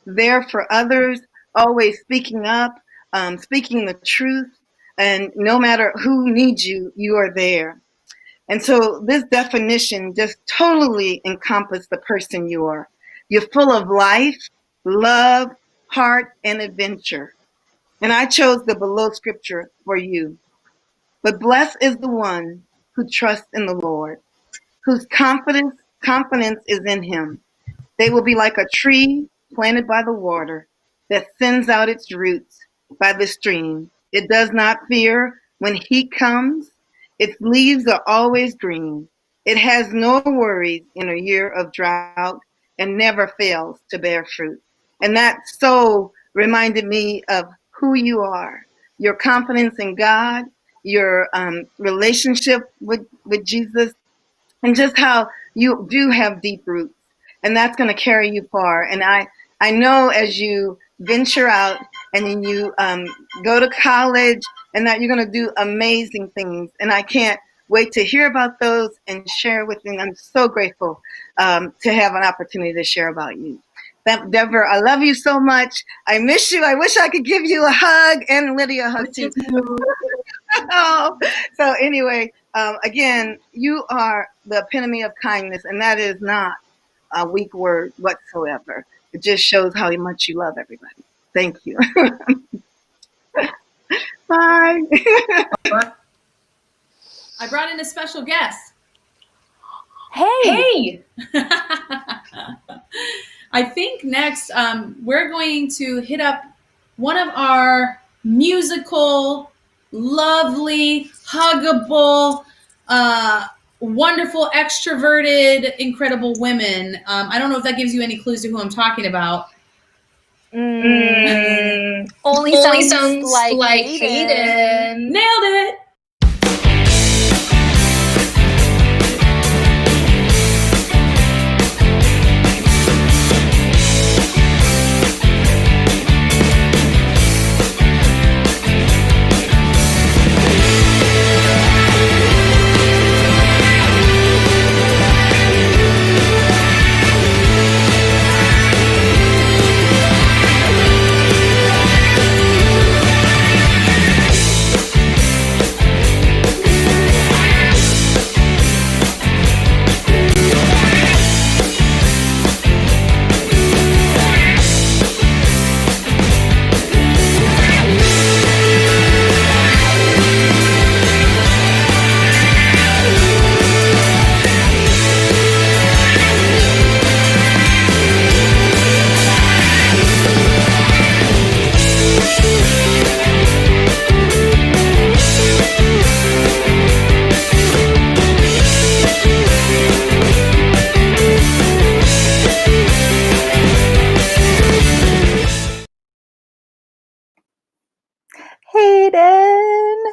there for others, always speaking up, speaking the truth, and no matter who needs you, you are there. And so this definition just totally encompasses the person you are. You're full of life, love, heart, and adventure. And I chose the below scripture for you. But blessed is the one who trusts in the Lord, whose confidence is in him. They will be like a tree planted by the water that sends out its roots by the stream. It does not fear when heat comes. Its leaves are always green. It has no worries in a year of drought and never fails to bear fruit. And that so reminded me of who you are, your confidence in God, your relationship with Jesus, and just how you do have deep roots. And that's going to carry you far. And I know as you venture out and then you go to college and that you're going to do amazing things. And I can't wait to hear about those and share with you. I'm so grateful to have an opportunity to share about you. Deborah, I love you so much. I miss you. I wish I could give you a hug and Lydia a hug too. Oh, so anyway, again, you are the epitome of kindness, and that is not a weak word whatsoever. It just shows how much you love everybody. Thank you. Bye. I brought in a special guest. Hey! I think next we're going to hit up one of our musical, lovely, huggable, wonderful, extroverted, incredible women. I don't know if that gives you any clues to who I'm talking about. Only sounds like Hayden. Nailed it. Hayden.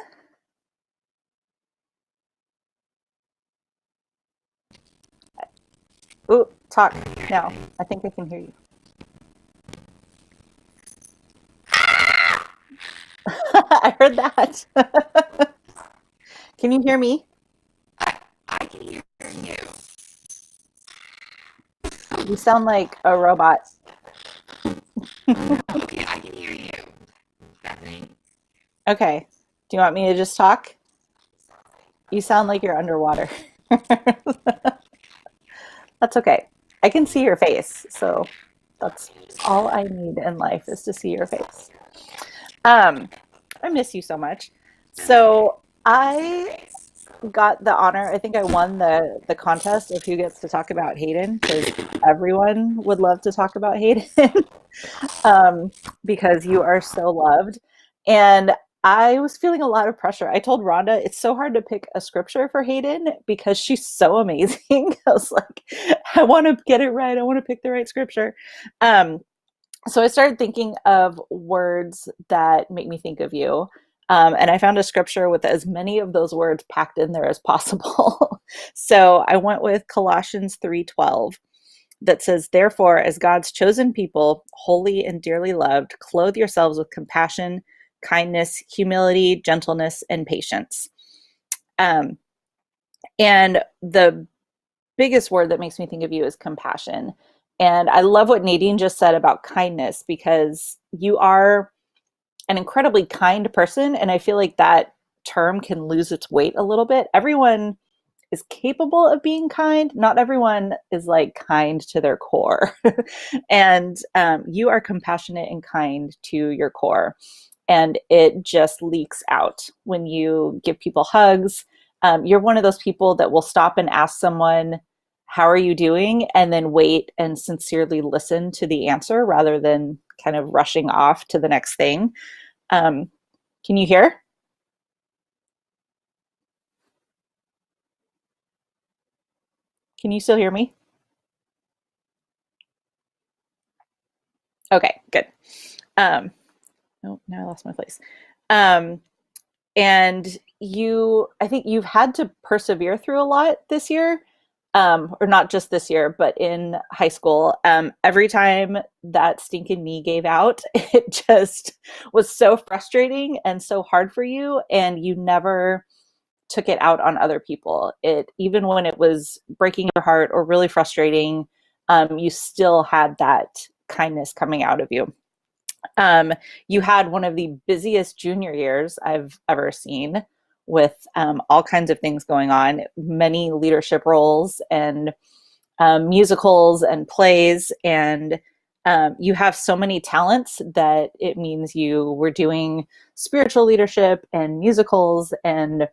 Ooh, talk now. I think I can hear you. I heard that. Can you hear me? I can hear you. You sound like a robot. Okay, I can hear you. Stephanie. Okay. Do you want me to just talk? You sound like you're underwater. That's okay. I can see your face, so That's all I need in life, is to see your face. I miss you so much. So I got the honor. I think I won the contest of who gets to talk about Hayden, because everyone would love to talk about Hayden. Because you are so loved. And I was feeling a lot of pressure. I told Rhonda it's so hard to pick a scripture for Hayden because she's so amazing. I was like, I want to get it right. I want to pick the right scripture. So I started thinking of words that make me think of you. And I found a scripture with as many of those words packed in there as possible. So I went with Colossians 3:12. That says, therefore, as God's chosen people, holy and dearly loved, clothe yourselves with compassion, kindness, humility, gentleness, and patience. And the biggest word that makes me think of you is compassion. And I love what Nadine just said about kindness, because you are an incredibly kind person. And I feel like that term can lose its weight a little bit. Everyone is capable of being kind. Not everyone is like kind to their core. And you are compassionate and kind to your core. And it just leaks out when you give people hugs. You're one of those people that will stop and ask someone, how are you doing? And then wait and sincerely listen to the answer rather than kind of rushing off to the next thing. Can you hear? Can you still hear me? Okay, good. Oh, now I lost my place. And I think you've had to persevere through a lot this year, or not just this year, but in high school. Every time that stinking knee gave out, it just was so frustrating and so hard for you, and you never took it out on other people. Even when it was breaking your heart or really frustrating, you still had that kindness coming out of you. You had one of the busiest junior years I've ever seen, with all kinds of things going on, many leadership roles and musicals and plays. And you have so many talents that it means you were doing spiritual leadership and musicals and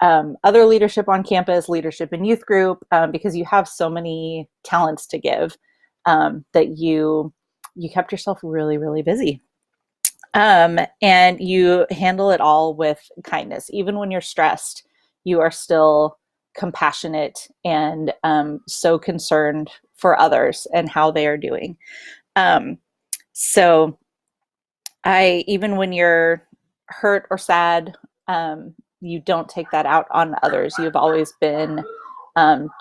other leadership on campus, leadership in youth group, because you have so many talents to give, that you kept yourself really, really busy. And you handle it all with kindness. Even when you're stressed, you are still compassionate and so concerned for others and how they are doing. So even when you're hurt or sad, you don't take that out on others. You've always been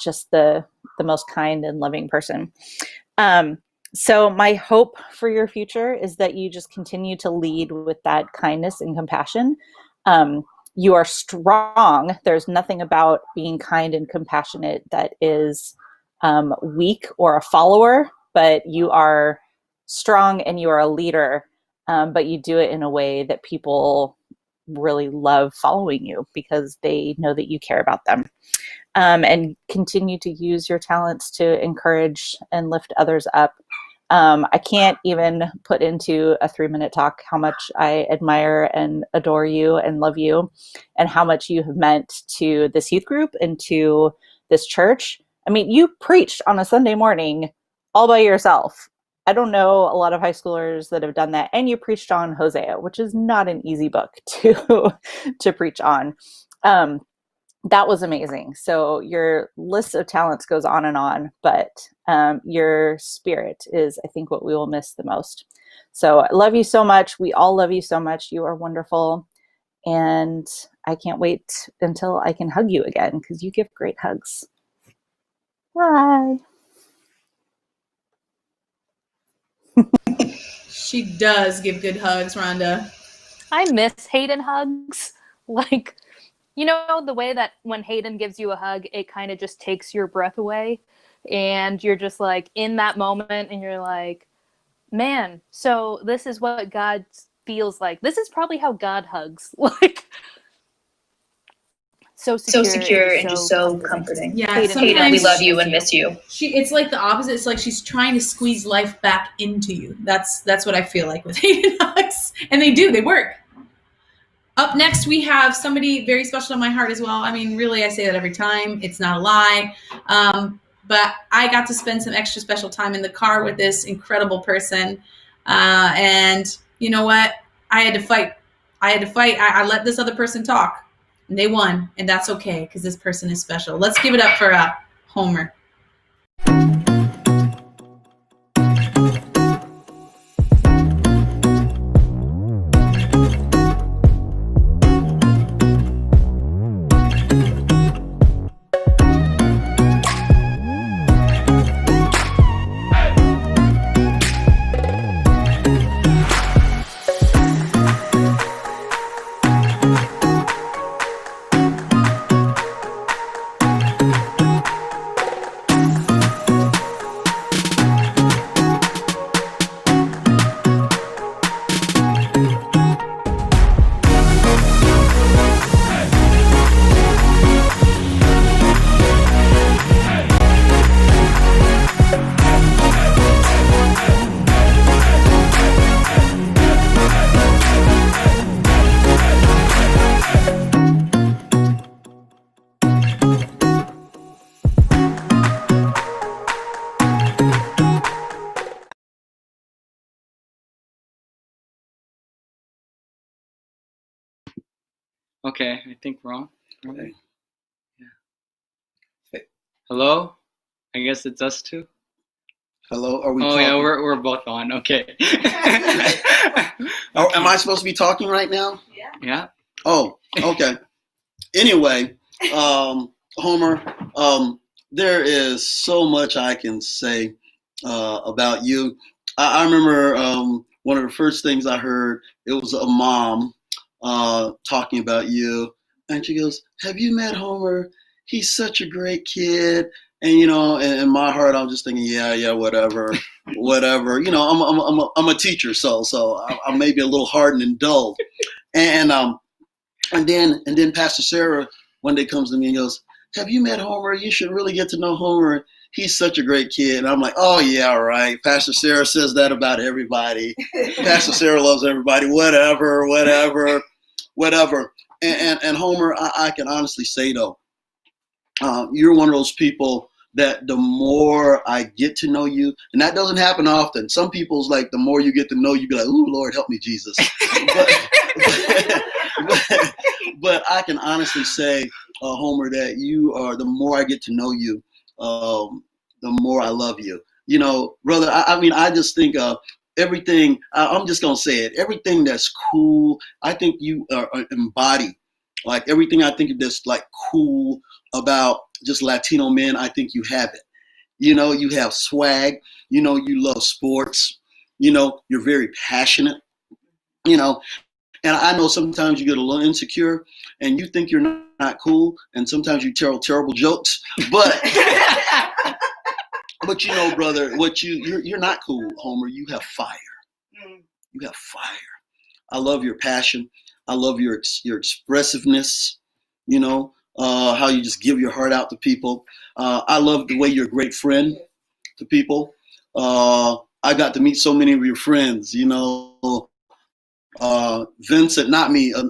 just the most kind and loving person. So my hope for your future is that you just continue to lead with that kindness and compassion. You are strong. There's nothing about being kind and compassionate that is weak or a follower, but you are strong and you are a leader, but you do it in a way that people really love following you because they know that you care about them. And continue to use your talents to encourage and lift others up. I can't even put into a 3-minute talk how much I admire and adore you and love you, and how much you have meant to this youth group and to this church. I mean, you preached on a Sunday morning all by yourself. I don't know a lot of high schoolers that have done that. And you preached on Hosea, which is not an easy book to preach on. That was amazing. So your list of talents goes on, but your spirit is, I think, what we will miss the most. So I love you so much. We all love you so much. You are wonderful. And I can't wait until I can hug you again, because you give great hugs. Bye. She does give good hugs, Rhonda. I miss Hayden hugs. Like, you know, the way that when Hayden gives you a hug, it kind of just takes your breath away. And you're just like in that moment and you're like, man, so this is what God feels like. This is probably how God hugs. Like, so secure and just so comforting. Yeah, Hayden, sometimes we love you and miss you. It's like the opposite. It's like she's trying to squeeze life back into you. That's what I feel like with Hayden hugs, and they do. They work. Up next, we have somebody very special in my heart as well. I mean, really, I say that every time. It's not a lie. But I got to spend some extra special time in the car with this incredible person. And you know what? I had to fight. I let this other person talk, and they won. And that's okay, because this person is special. Let's give it up for Homer. Okay, I think we're on. Okay. Yeah. Hello? I guess it's us two. Hello, are we Oh talking? yeah, we're both on. Okay. Oh, am I supposed to be talking right now? Yeah. Oh, okay. Anyway, Homer, there is so much I can say about you. I remember one of the first things I heard, it was a mom talking about you. And she goes, "Have you met Homer? He's such a great kid." And, you know, in my heart, I'm just thinking, yeah, whatever. You know, I'm a teacher, so I'm maybe a little hardened and dull. And then Pastor Sarah one day comes to me and goes, "Have you met Homer? You should really get to know Homer. He's such a great kid." And I'm like, "Oh yeah, right. Pastor Sarah says that about everybody. Pastor Sarah loves everybody. Whatever. And Homer, I can honestly say though, you're one of those people that the more I get to know you, and that doesn't happen often. Some people's like the more you get to know you, be like, "Ooh, Lord, help me, Jesus." But I can honestly say, Homer, that you are, the more I get to know you, the more I love you. You know, brother, I mean, I just think everything, I'm just going to say it, everything that's cool, I think you embody. Like everything I think that's like cool about just Latino men, I think you have it. You know, you have swag, you know, you love sports, you know, you're very passionate, you know, and I know sometimes you get a little insecure and you think you're not cool, and sometimes you tell terrible jokes, but you know, brother, you're not cool, Homer. You have fire. You have fire. I love your passion. I love your expressiveness. You know, how you just give your heart out to people. I love the way you're a great friend to people. I got to meet so many of your friends. You know, Vincent, not me, a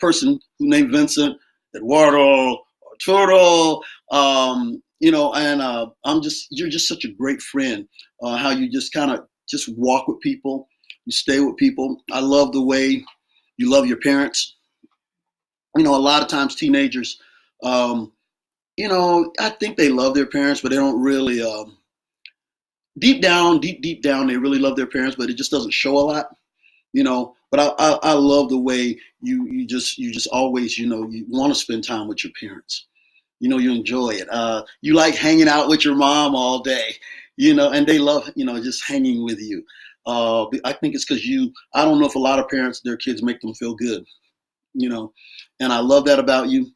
person who named Vincent, Eduardo, Arturo. You know, and you're just such a great friend. How you just kind of just walk with people, you stay with people. I love the way you love your parents. You know, a lot of times teenagers, you know, I think they love their parents, but they don't really. Deep down, they really love their parents, but it just doesn't show a lot. You know, but I love the way you just always, you know, you want to spend time with your parents. You know, you enjoy it. You like hanging out with your mom all day, you know, and they love, you know, just hanging with you. I think it's because I don't know if a lot of parents, their kids make them feel good, you know, and I love that about you.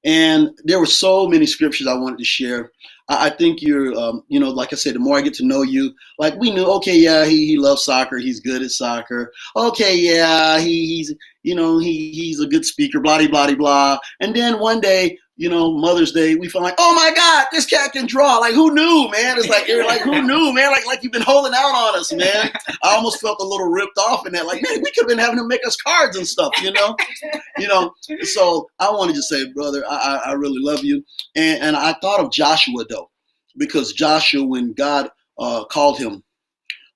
And there were so many scriptures I wanted to share. I think you're, like I said, the more I get to know you, like we knew, okay, yeah, he loves soccer. He's good at soccer. Okay, yeah, he's a good speaker, blah, blah, blah. And then one day, Mother's Day, we felt like, oh my God, this cat can draw. Like, who knew, man? It's like, you're like, who knew, man? Like you've been holding out on us, man. I almost felt a little ripped off in that. Like, man, we could have been having him make us cards and stuff, So I wanted to say, brother, I really love you. And I thought of Joshua, though, because Joshua, when God called him,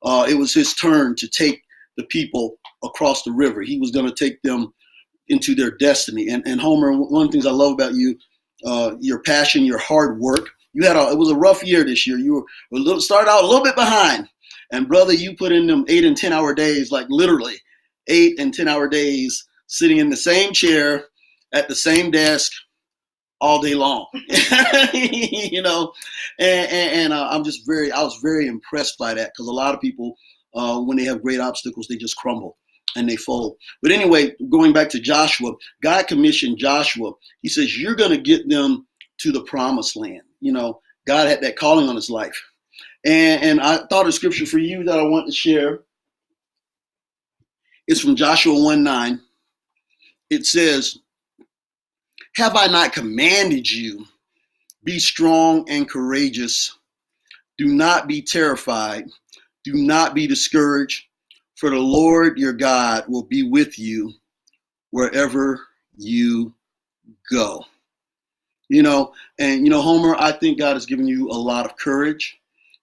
it was his turn to take the people across the river. He was going to take them into their destiny. And Homer, one of the things I love about you, your passion, your hard work. It was a rough year this year. You were started out a little bit behind. And brother, you put in them 8 and 10 hour days, like literally 8 and 10 hour days, sitting in the same chair at the same desk all day long. I was very impressed by that, because a lot of people, when they have great obstacles, they just crumble and they fold. But anyway, going back to Joshua, God commissioned Joshua. He says, you're going to get them to the promised land. God had that calling on his life. And I thought a scripture for you that I want to share. It's from Joshua 1:9. It says, have I not commanded you, be strong and courageous. Do not be terrified. Do not be discouraged. For the Lord your God will be with you wherever you go. Homer, I think God has given you a lot of courage.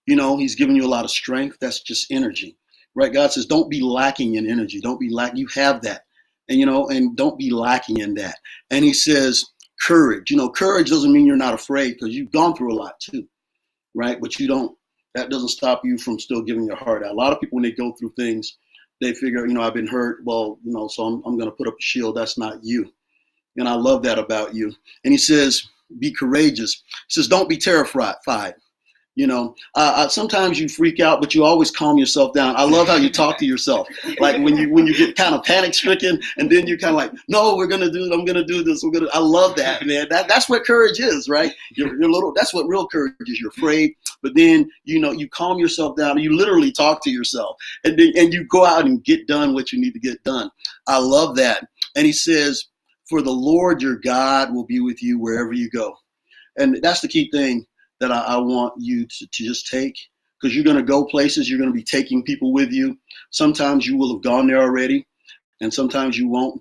He's given you a lot of strength. That's just energy, right? God says, don't be lacking in energy. Don't be lacking. You have that. And don't be lacking in that. And he says, courage. Courage doesn't mean you're not afraid, because you've gone through a lot too, right? But that doesn't stop you from still giving your heart out. A lot of people, when they go through things, they figure, I've been hurt. Well, so I'm going to put up a shield. That's not you. And I love that about you. And he says, be courageous. He says, don't be terrified. Sometimes you freak out, but you always calm yourself down. I love how you talk to yourself. Like when you get kind of panic stricken, and then you're kind of like, no, I'm going to do this. I love that, man. That's what courage is, right? That's what real courage is. You're afraid, but then, you calm yourself down. You literally talk to yourself, and you go out and get done what you need to get done. I love that. And he says, for the Lord your God will be with you wherever you go. And that's the key thing that I want you to just take, because you're going to go places. You're going to be taking people with you. Sometimes you will have gone there already, and sometimes you won't,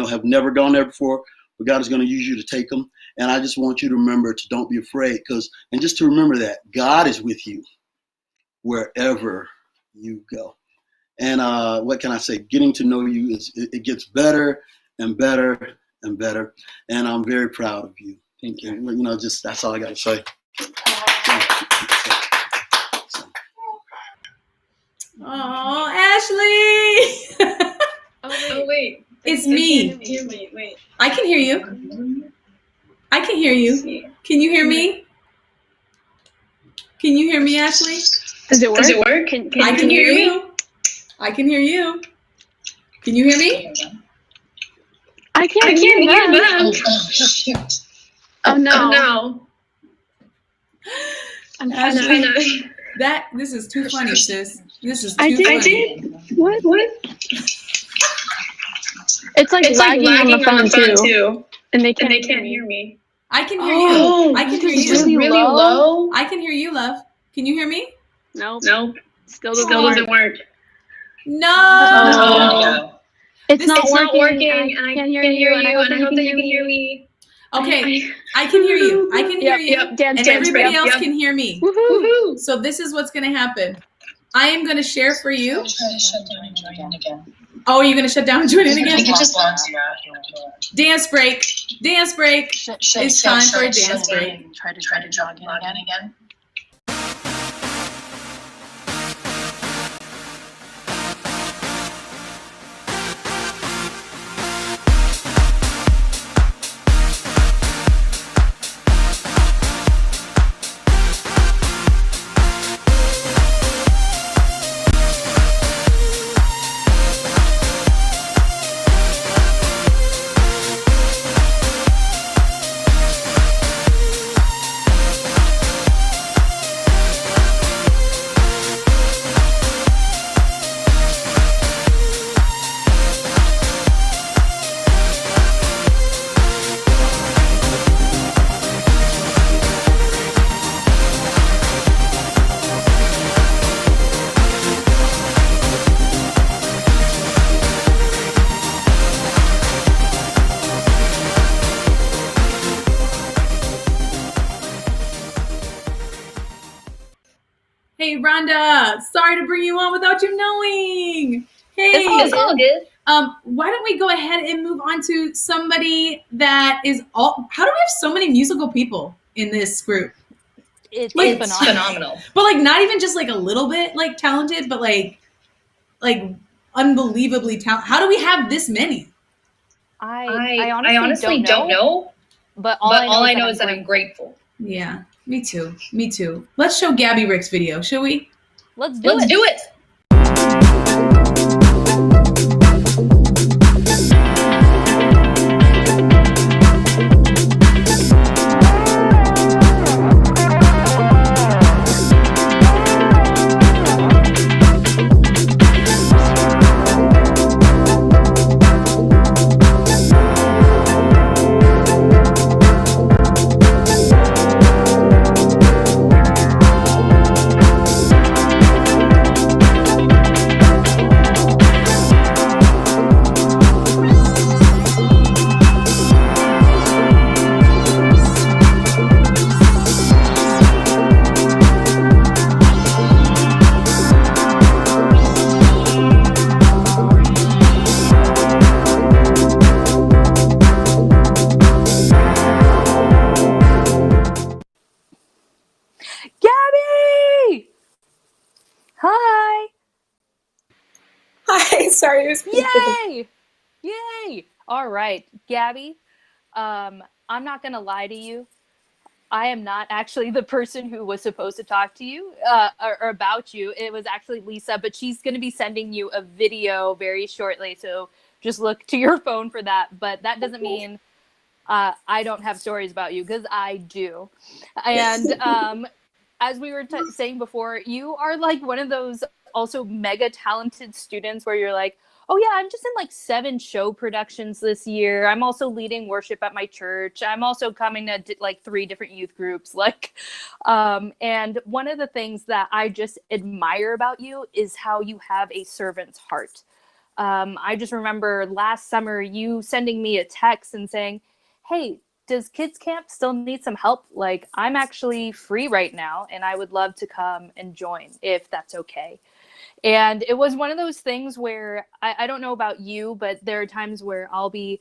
have never gone there before, but God is going to use you to take them. And I just want you to remember to don't be afraid, and just to remember that God is with you wherever you go. And what can I say? Getting to know you, it gets better and better and better. And I'm very proud of you. Thank you. That's all I got to say. Oh, Ashley. Oh wait. It's me. Wait. I can hear you. I can hear you. Can you hear me? Can you hear me, Ashley? Does it work? I can hear you. I can hear you. Can you hear me? I can't hear them. Oh no. Ashley, this is too funny, sis. This is too funny. I did. What? It's like lagging on the phone too. And they can't hear me. I can hear you. I can hear you. Really low? I can hear you, love. Can you hear me? Nope. Still doesn't work. No. It's not working. I can't hear you, and I hope that you can hear me. Okay, I can hear you. I can hear you. Yep. And everybody else can hear me. Woohoo! So this is what's going to happen. I am going to share for you. Oh, you're going to shut down and join in again? Dance break. Dance break. It's time for a dance break. Try to jog in again. Hey, Rhonda, sorry to bring you on without you knowing. Hey, It's all good. Why don't we go ahead and move on to somebody that is all, how do we have so many musical people in this group? It's phenomenal. But like not even just like a little bit like talented, but like unbelievably talented. How do we have this many? I honestly don't know. But all I know is that I'm grateful. Yeah, me too. Me too. Let's show Gabby Rick's video, shall we? Let's do it. Gabby! Hi! Hi, sorry, it was Yay! Yay! All right, Gabby, I'm not going to lie to you. I am not actually the person who was supposed to talk to you or about you. It was actually Lisa, but she's going to be sending you a video very shortly. So just look to your phone for that. But that doesn't mean I don't have stories about you, because I do. And as we were saying before, you are like one of those also mega talented students where you're like, oh yeah, I'm just in like 7 show productions this year. I'm also leading worship at my church. I'm also coming to like 3 different youth groups. Like, and one of the things that I just admire about you is how you have a servant's heart. I just remember last summer you sending me a text and saying, hey, does kids camp still need some help? Like, I'm actually free right now and I would love to come and join if that's okay. And it was one of those things where I don't know about you, but there are times where I'll be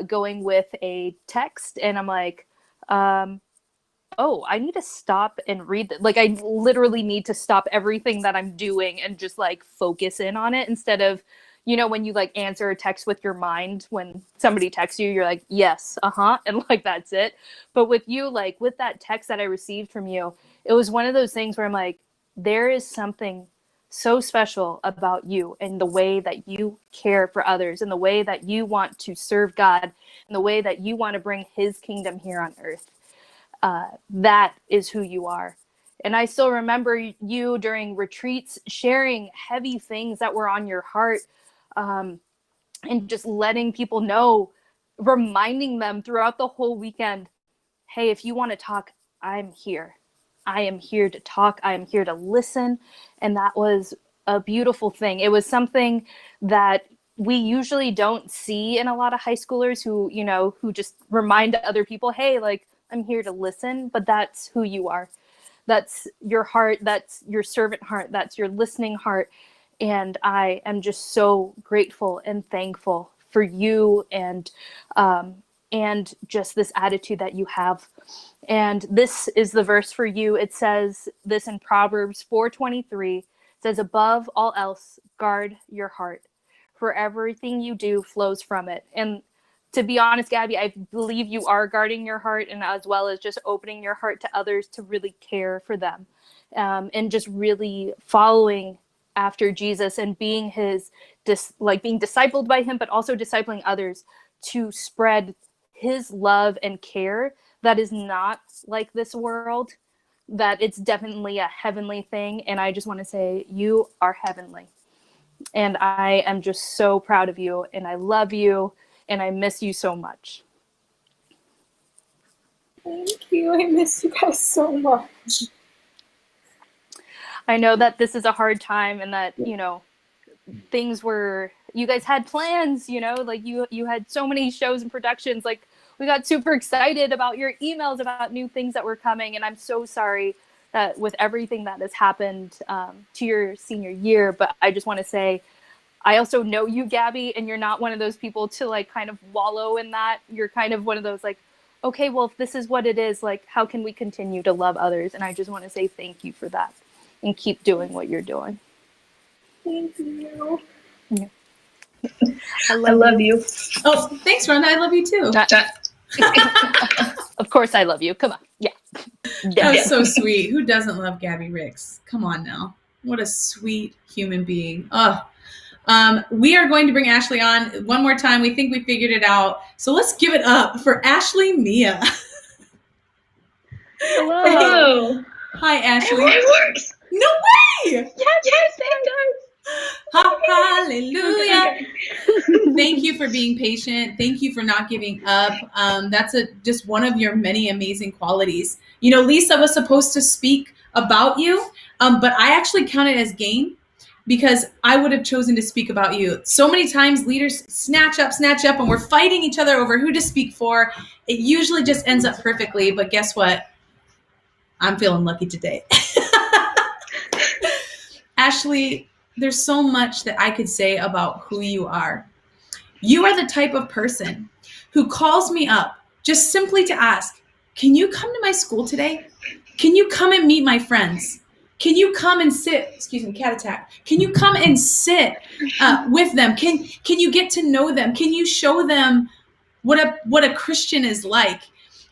going with a text and I'm like, oh, I need to stop and read that. Like, I literally need to stop everything that I'm doing and just like focus in on it, instead of, you know, when you like answer a text with your mind, when somebody texts you, you're like, yes, and like, that's it. But with you, like with that text that I received from you, it was one of those things where I'm like, there is something so special about you and the way that you care for others and the way that you want to serve God and the way that you want to bring his kingdom here on earth. That is who you are. And I still remember you during retreats sharing heavy things that were on your heart, and just letting people know, reminding them throughout the whole weekend, hey, if you want to talk, I'm here. I am here to talk. I am here to listen. And that was a beautiful thing. It was something that we usually don't see in a lot of high schoolers who, you know, who just remind other people, hey, like, I'm here to listen. But that's who you are. That's your heart. That's your servant heart. That's your listening heart. And I am just so grateful and thankful for you and just this attitude that you have. And this is the verse for you. It says this in Proverbs 4:23. It says, above all else, guard your heart, for everything you do flows from it. And to be honest, Gabby, I believe you are guarding your heart, and as well as just opening your heart to others to really care for them, and just really following after Jesus and being his, being discipled by him, but also discipling others to spread his love and care that is not like this world, that it's definitely a heavenly thing. And I just want to say you are heavenly. And I am just so proud of you, and I love you, and I miss you so much. Thank you. I miss you guys so much. I know that this is a hard time, and that, you know, things were, you guys had plans, you know, like you had so many shows and productions. Like, we got super excited about your emails about new things that were coming, and I'm so sorry that with everything that has happened to your senior year. But I just want to say, I also know you, Gabby, and you're not one of those people to like kind of wallow in that. You're kind of one of those like, okay, well, if this is what it is, like, how can we continue to love others? And I just want to say thank you for that and keep doing what you're doing. Thank you. Yeah. I love you. Oh, thanks, Rhonda. I love you too. Of course I love you. Come on. Yeah. That was so sweet. Who doesn't love Gabby Ricks? Come on now. What a sweet human being. We are going to bring Ashley on one more time. We think we figured it out. So let's give it up for Ashley Mia. Hello. Hi, Ashley. It works. No way! Yes, it does. Hallelujah. Thank you for being patient. Thank you for not giving up. That's just one of your many amazing qualities. You know, Lisa was supposed to speak about you, but I actually count it as gain because I would have chosen to speak about you. So many times leaders snatch up, and we're fighting each other over who to speak for. It usually just ends up perfectly, but guess what? I'm feeling lucky today. Ashley, there's so much that I could say about who you are. You are the type of person who calls me up just simply to ask, can you come to my school today? Can you come and meet my friends? Can you come and sit, excuse me, cat attack. Can you come and sit with them? Can you get to know them? Can you show them what a Christian is like?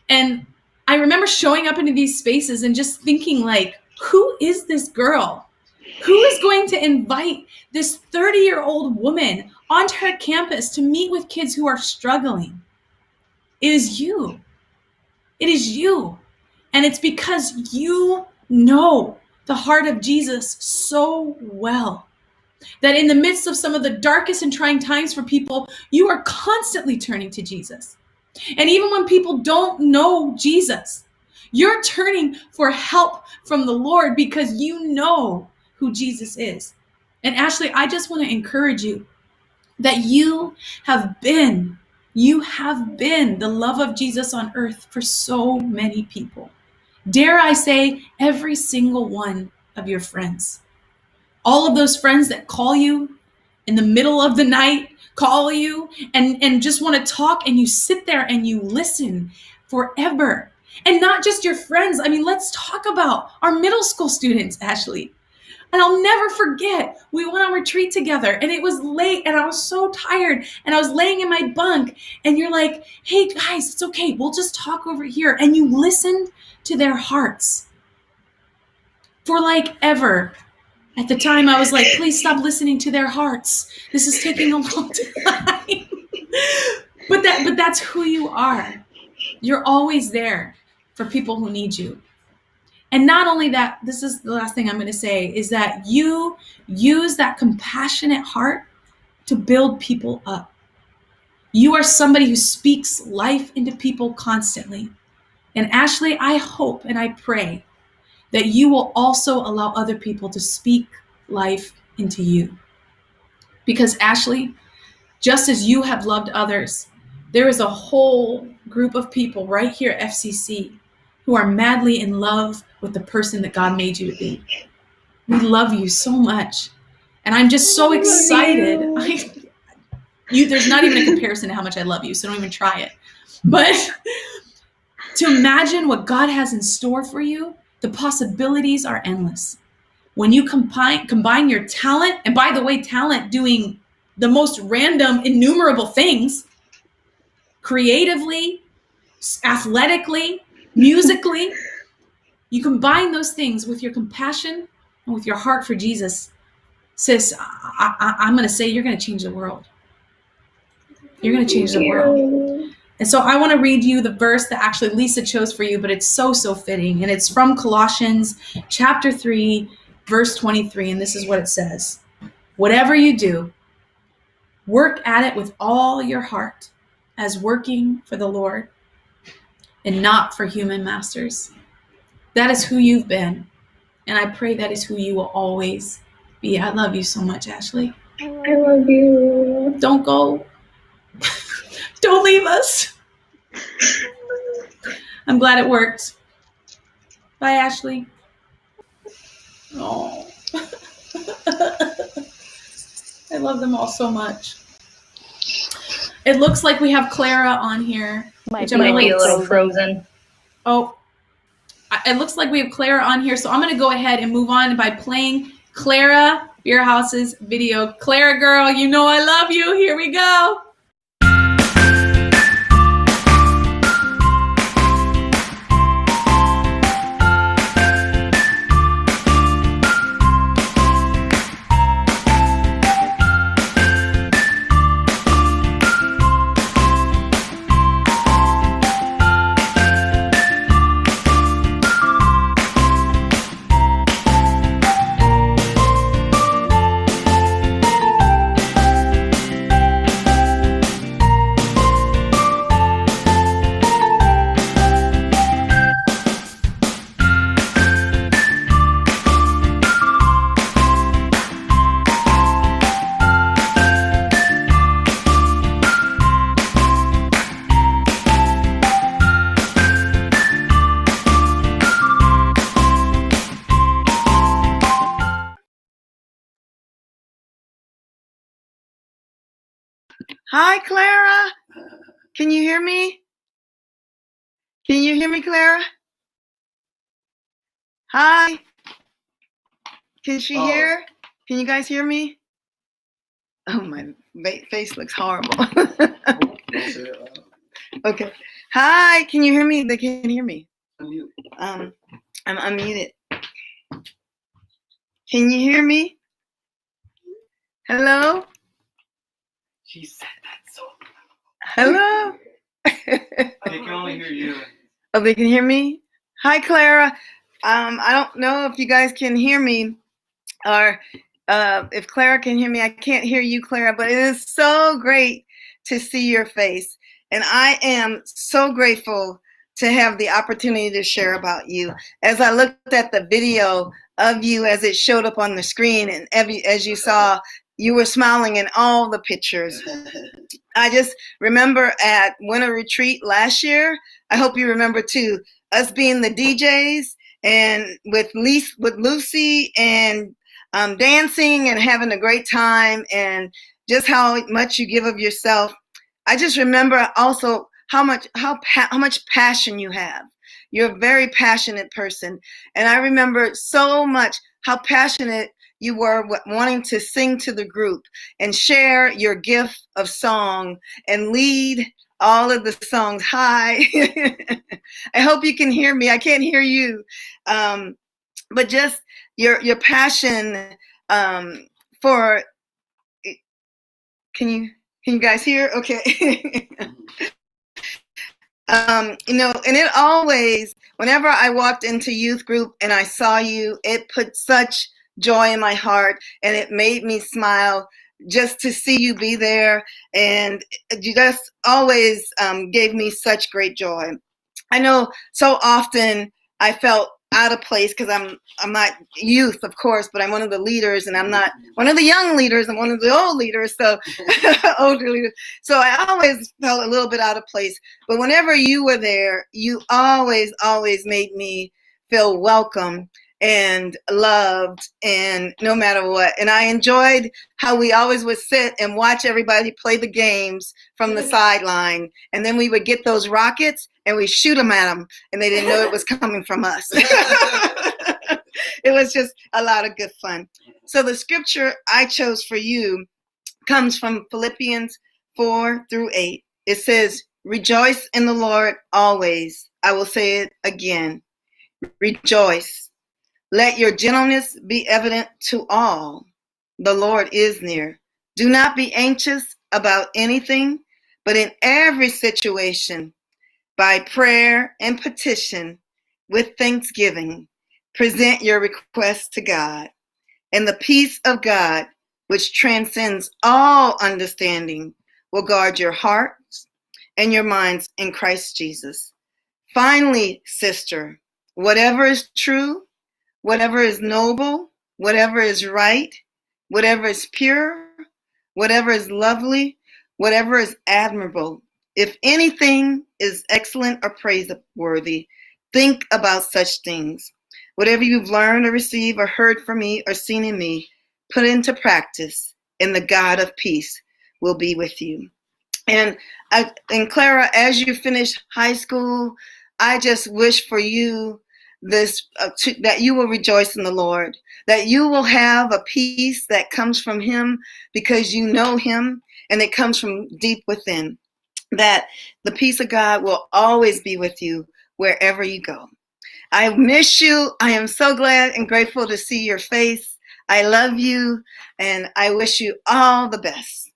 And I remember showing up into these spaces and just thinking like, who is this girl? Who is going to invite this 30-year-old woman onto her campus to meet with kids who are struggling? It is you. It is you. And it's because you know the heart of Jesus so well that in the midst of some of the darkest and trying times for people, you are constantly turning to Jesus. And even when people don't know Jesus, you're turning for help from the Lord because you know who Jesus is. And Ashley, I just want to encourage you that you have been the love of Jesus on earth for so many people. Dare I say, every single one of your friends. All of those friends that call you in the middle of the night, call you and just want to talk, and you sit there and you listen forever. And not just your friends. I mean, let's talk about our middle school students, Ashley. And I'll never forget, we went on retreat together and it was late and I was so tired and I was laying in my bunk and you're like, hey guys, it's okay. We'll just talk over here. And you listened to their hearts for like ever. At the time I was like, please stop listening to their hearts. This is taking a long time. But that's who you are. You're always there for people who need you. And not only that, this is the last thing I'm going to say, is that you use that compassionate heart to build people up. You are somebody who speaks life into people constantly. And Ashley, I hope and I pray that you will also allow other people to speak life into you. Because Ashley, just as you have loved others, there is a whole group of people right here at FCC who are madly in love with the person that God made you to be. We love you so much. And I'm just so excited. There's not even a comparison to how much I love you, so don't even try it. But to imagine what God has in store for you, the possibilities are endless. When you combine your talent, and by the way, talent doing the most random, innumerable things, creatively, athletically, musically, you combine those things with your compassion and with your heart for Jesus. Sis, I'm going to say you're going to change the world. You're going to change the world. And so I want to read you the verse that actually Lisa chose for you, but it's so fitting. And it's from Colossians chapter 3, verse 23. And this is what it says. Whatever you do, work at it with all your heart as working for the Lord and not for human masters. That is who you've been. And I pray that is who you will always be. I love you so much, Ashley. I love you. Don't go. Don't leave us. I'm glad it worked. Bye, Ashley. Oh. I love them all so much. It looks like we have Clara on here. Might be a little frozen. Oh, it looks like we have Clara on here, so I'm going to go ahead and move on by playing Clara Beerhouse's video. Clara girl, you know I love you. Here we go. Hi, Clara. Can you hear me? Can you hear me, Clara? Hi. Can she hear? Can you guys hear me? Oh, my face looks horrible. Okay. Hi, can you hear me? They can't hear me. I'm unmuted. Can you hear me? Hello? She said that so. Hello? They can only hear you. Oh, they can hear me? Hi, Clara. I don't know if you guys can hear me or if Clara can hear me. I can't hear you, Clara, but it is so great to see your face. And I am so grateful to have the opportunity to share about you. As I looked at the video of you as it showed up on the screen, and as you saw, you were smiling in all the pictures. I just remember at Winter Retreat last year, I hope you remember too, us being the DJs and with Lucy and dancing and having a great time and just how much you give of yourself. I just remember also how much passion you have. You're a very passionate person. And I remember so much how passionate you were wanting to sing to the group and share your gift of song and lead all of the songs. Hi. I hope you can hear me. I can't hear you. But just your passion for, can you guys hear? Okay. And it always, whenever I walked into youth group and I saw you, it put such joy in my heart and it made me smile just to see you be there. And you just always gave me such great joy. I know so often I felt out of place because I'm not youth, of course, but I'm one of the leaders, and I'm not one of the young leaders. I'm one of the old leaders, so older leaders. So I always felt a little bit out of place. But whenever you were there, you always made me feel welcome and loved, and no matter what. And I enjoyed how we always would sit and watch everybody play the games from the sideline, and then we would get those rockets and we shoot them at them, and they didn't know it was coming from us. It was just a lot of good fun. So the scripture I chose for you comes from Philippians 4-8. It says, "Rejoice in the Lord always." I will say it again. Rejoice. Let your gentleness be evident to all. The Lord is near. Do not be anxious about anything, but in every situation, by prayer and petition, with thanksgiving, present your requests to God. And the peace of God, which transcends all understanding, will guard your hearts and your minds in Christ Jesus. Finally, sister, whatever is true, whatever is noble, whatever is right, whatever is pure, whatever is lovely, whatever is admirable, if anything is excellent or praiseworthy, think about such things. Whatever you've learned or received or heard from me or seen in me, put into practice, and the God of peace will be with you. And Clara, as you finish high school, I just wish for you this that you will rejoice in the Lord, that you will have a peace that comes from Him because you know Him, and it comes from deep within. That the peace of God will always be with you wherever you go. I miss you. I am so glad and grateful to see your face. I love you, and I wish you all the best.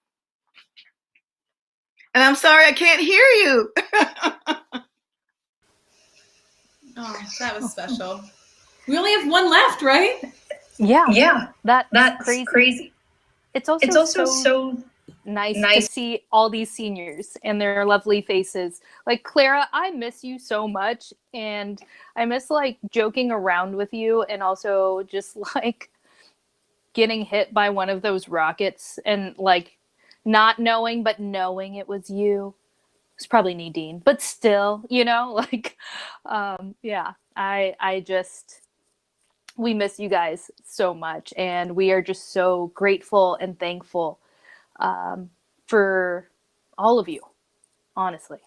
And I'm sorry I can't hear you. Oh, that was special. We only have one left, right? Yeah. That's crazy. crazy. It's also so nice to see all these seniors and their lovely faces. Like, Clara, I miss you so much, and I miss like joking around with you, and also just like getting hit by one of those rockets and like not knowing but knowing it was you. It's probably Nadine, but still, you know, like yeah, I just, we miss you guys so much, and we are just so grateful and thankful for all of you, honestly.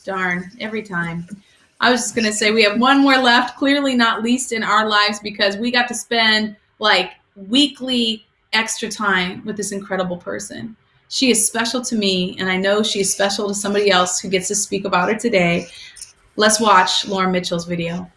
Darn, every time. I was just going to say we have one more left, clearly not least in our lives, because we got to spend like weekly extra time with this incredible person. She is special to me, and I know she is special to somebody else who gets to speak about her today. Let's watch Lauren Mitchell's video.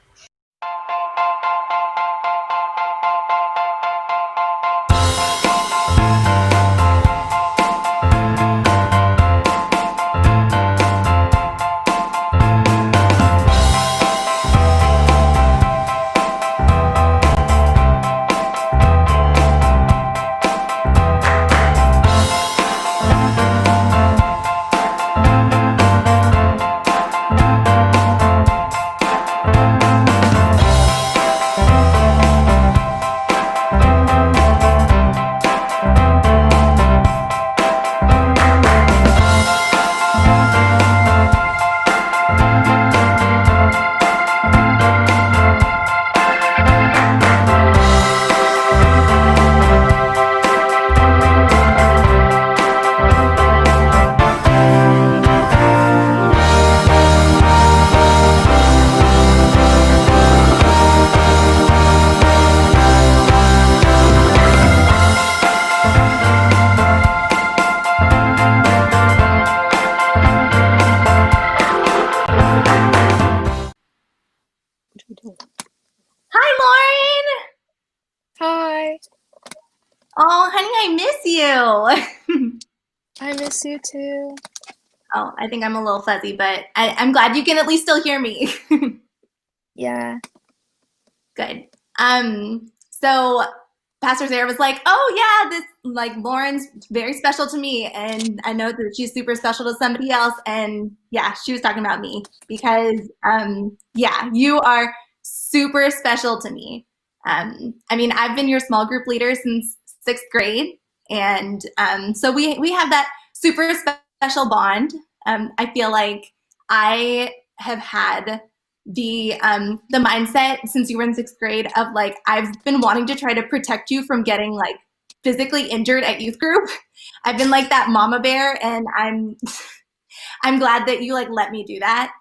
Hi, Lauren. Hi. Oh, honey, I miss you. I miss you too. Oh, I think I'm a little fuzzy, but I'm glad you can at least still hear me. Yeah. Good. So Pastor Sarah was like, "Oh yeah, this like Lauren's very special to me, and I know that she's super special to somebody else." And yeah, she was talking about me because yeah, you are super special to me. I mean, I've been your small group leader since 6th grade, and so we have that super special bond. I feel like I have had the mindset since you were in 6th grade of like, I've been wanting to try to protect you from getting like physically injured at youth group. I've been like that mama bear, and I'm glad that you like let me do that.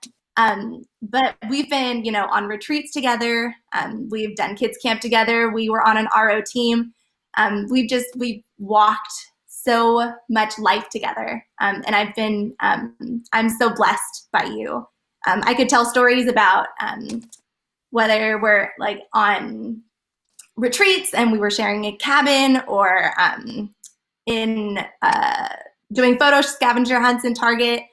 But we've been, you know, on retreats together. We've done kids camp together. We were on an RO team. We've walked so much life together. And I've been, I'm so blessed by you. I could tell stories about whether we're like on retreats and we were sharing a cabin, or in doing photo scavenger hunts in Target.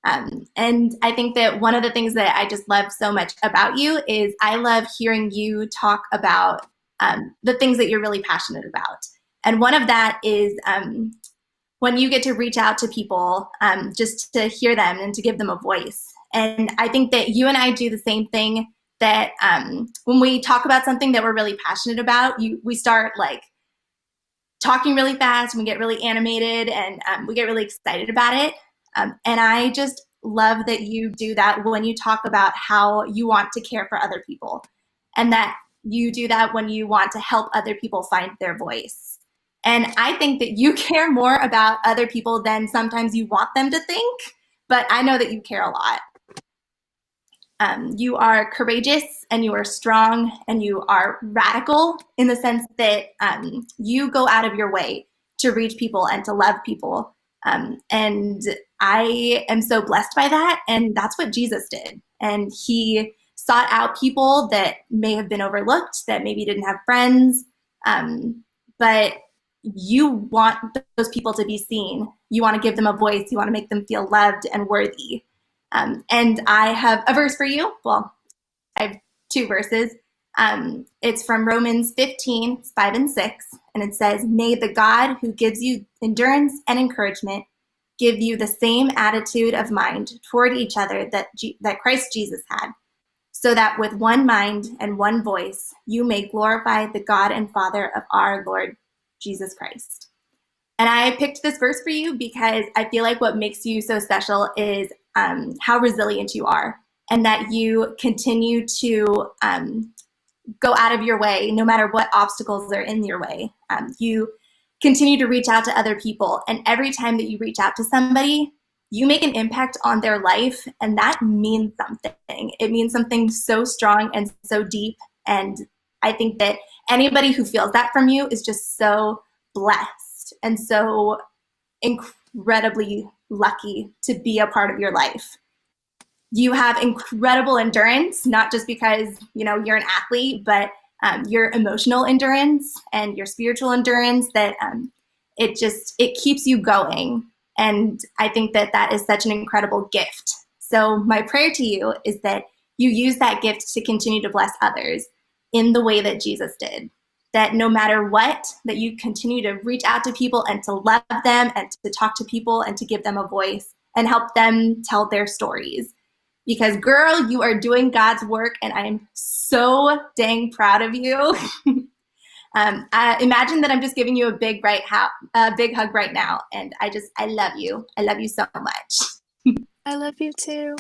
And I think that one of the things that I just love so much about you is I love hearing you talk about the things that you're really passionate about. And one of that is when you get to reach out to people just to hear them and to give them a voice. And I think that you and I do the same thing, that when we talk about something that we're really passionate about, we start like talking really fast and we get really animated and we get really excited about it. And I just love that you do that when you talk about how you want to care for other people, and that you do that when you want to help other people find their voice. And I think that you care more about other people than sometimes you want them to think, but I know that you care a lot. You are courageous and you are strong and you are radical in the sense that you go out of your way to reach people and to love people. And I am so blessed by that. And that's what Jesus did. And he sought out people that may have been overlooked, that maybe didn't have friends, but you want those people to be seen. You want to give them a voice. You want to make them feel loved and worthy. And I have a verse for you. Well, I have two verses. It's from Romans 15, 5 and 6. And it says, "May the God who gives you endurance and encouragement give you the same attitude of mind toward each other that Christ Jesus had, so that with one mind and one voice, you may glorify the God and Father of our Lord Jesus Christ." And I picked this verse for you because I feel like what makes you so special is how resilient you are, and that you continue to go out of your way no matter what obstacles are in your way. You continue to reach out to other people, and every time that you reach out to somebody, you make an impact on their life, and that means something. It means something so strong and so deep, and I think that anybody who feels that from you is just so blessed and so incredibly lucky to be a part of your life. You have incredible endurance, not just because you're an athlete, but your emotional endurance and your spiritual endurance, that it keeps you going. And I think that that is such an incredible gift. So my prayer to you is that you use that gift to continue to bless others in the way that Jesus did. That no matter what, that you continue to reach out to people and to love them and to talk to people and to give them a voice and help them tell their stories. Because girl, you are doing God's work, and I am so dang proud of you. I imagine that I'm just giving you a big hug right now, and I love you. I love you so much. I love you too.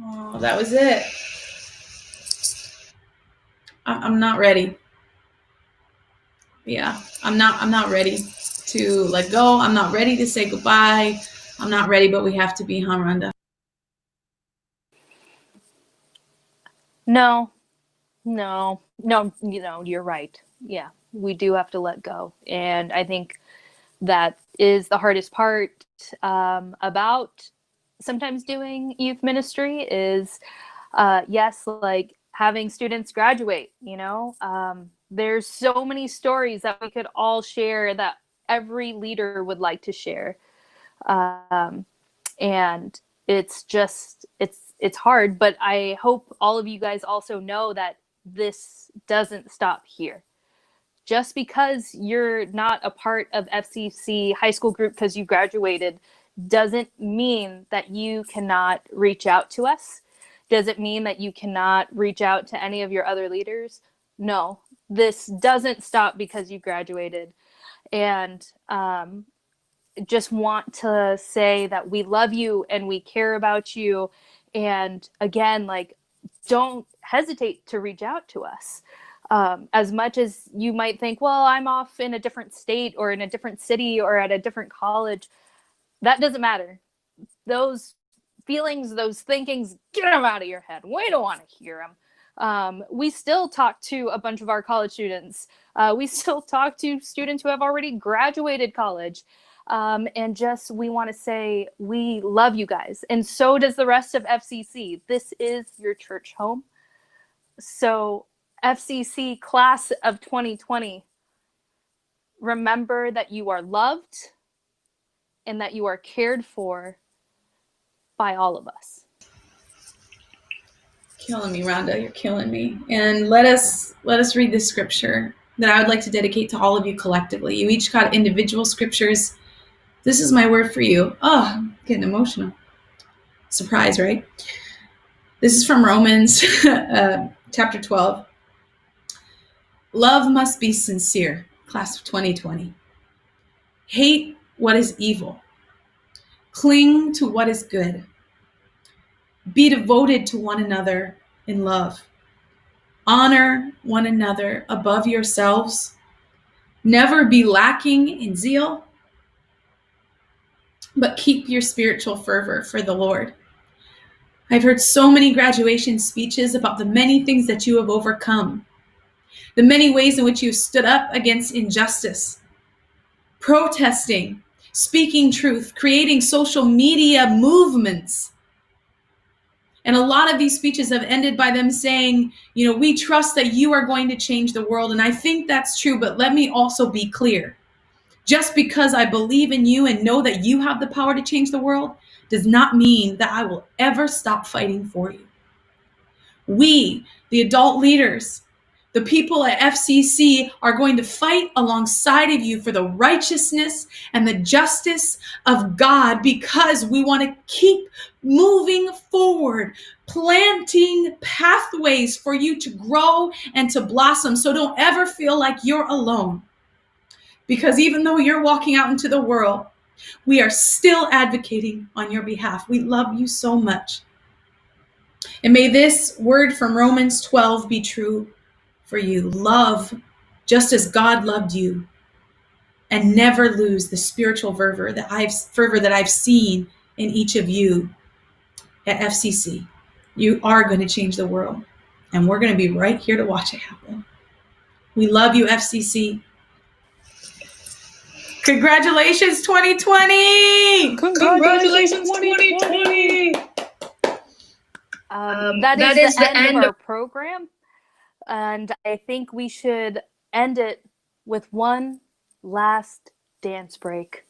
Oh, that was it. I'm not ready. Yeah, I'm not ready to let go. I'm not ready to say goodbye. I'm not ready, but we have to be, huh, Rhonda? No, you're right. Yeah, we do have to let go. And I think that is the hardest part about sometimes doing youth ministry is, yes, like having students graduate, there's so many stories that we could all share that every leader would like to share. And it's hard, but I hope all of you guys also know that this doesn't stop here. Just because you're not a part of FCC high school group because you graduated doesn't mean that you cannot reach out to us. Doesn't mean that you cannot reach out to any of your other leaders. No, this doesn't stop because you graduated. And just want to say that we love you and we care about you. And again, like, don't hesitate to reach out to us. As much as you might think, well, I'm off in a different state or in a different city or at a different college, that doesn't matter. Those feelings, those thinkings, get them out of your head. We don't want to hear them. We still talk to a bunch of our college students. We still talk to students who have already graduated college. And just, we want to say we love you guys. And so does the rest of FCC. This is your church home. So FCC class of 2020, remember that you are loved and that you are cared for by all of us. Killing me, Rhonda. You're killing me. And let us read this scripture that I would like to dedicate to all of you collectively. You each got individual scriptures. This is my word for you. Oh, Getting emotional. Surprise, right? This is from Romans chapter 12. Love must be sincere, class of 2020. Hate what is evil. Cling to what is good. Be devoted to one another in love. Honor one another above yourselves. Never be lacking in zeal, but keep your spiritual fervor for the Lord. I've heard so many graduation speeches about the many things that you have overcome, the many ways in which you stood up against injustice, protesting, speaking truth, creating social media movements. And a lot of these speeches have ended by them saying, you know, we trust that you are going to change the world. And I think that's true, but let me also be clear. Just because I believe in you and know that you have the power to change the world does not mean that I will ever stop fighting for you. We, the adult leaders, the people at FCC are going to fight alongside of you for the righteousness and the justice of God, because we want to keep moving forward, planting pathways for you to grow and to blossom. So don't ever feel like you're alone, because even though you're walking out into the world, we are still advocating on your behalf. We love you so much. And may this word from Romans 12 be true for you. Love just as God loved you, and never lose the spiritual fervor that I've seen in each of you at FCC. You are going to change the world, and we're going to be right here to watch it happen. We love you, FCC. Congratulations, 2020! Congratulations, 2020! That is the end of our program. And I think we should end it with one last dance break.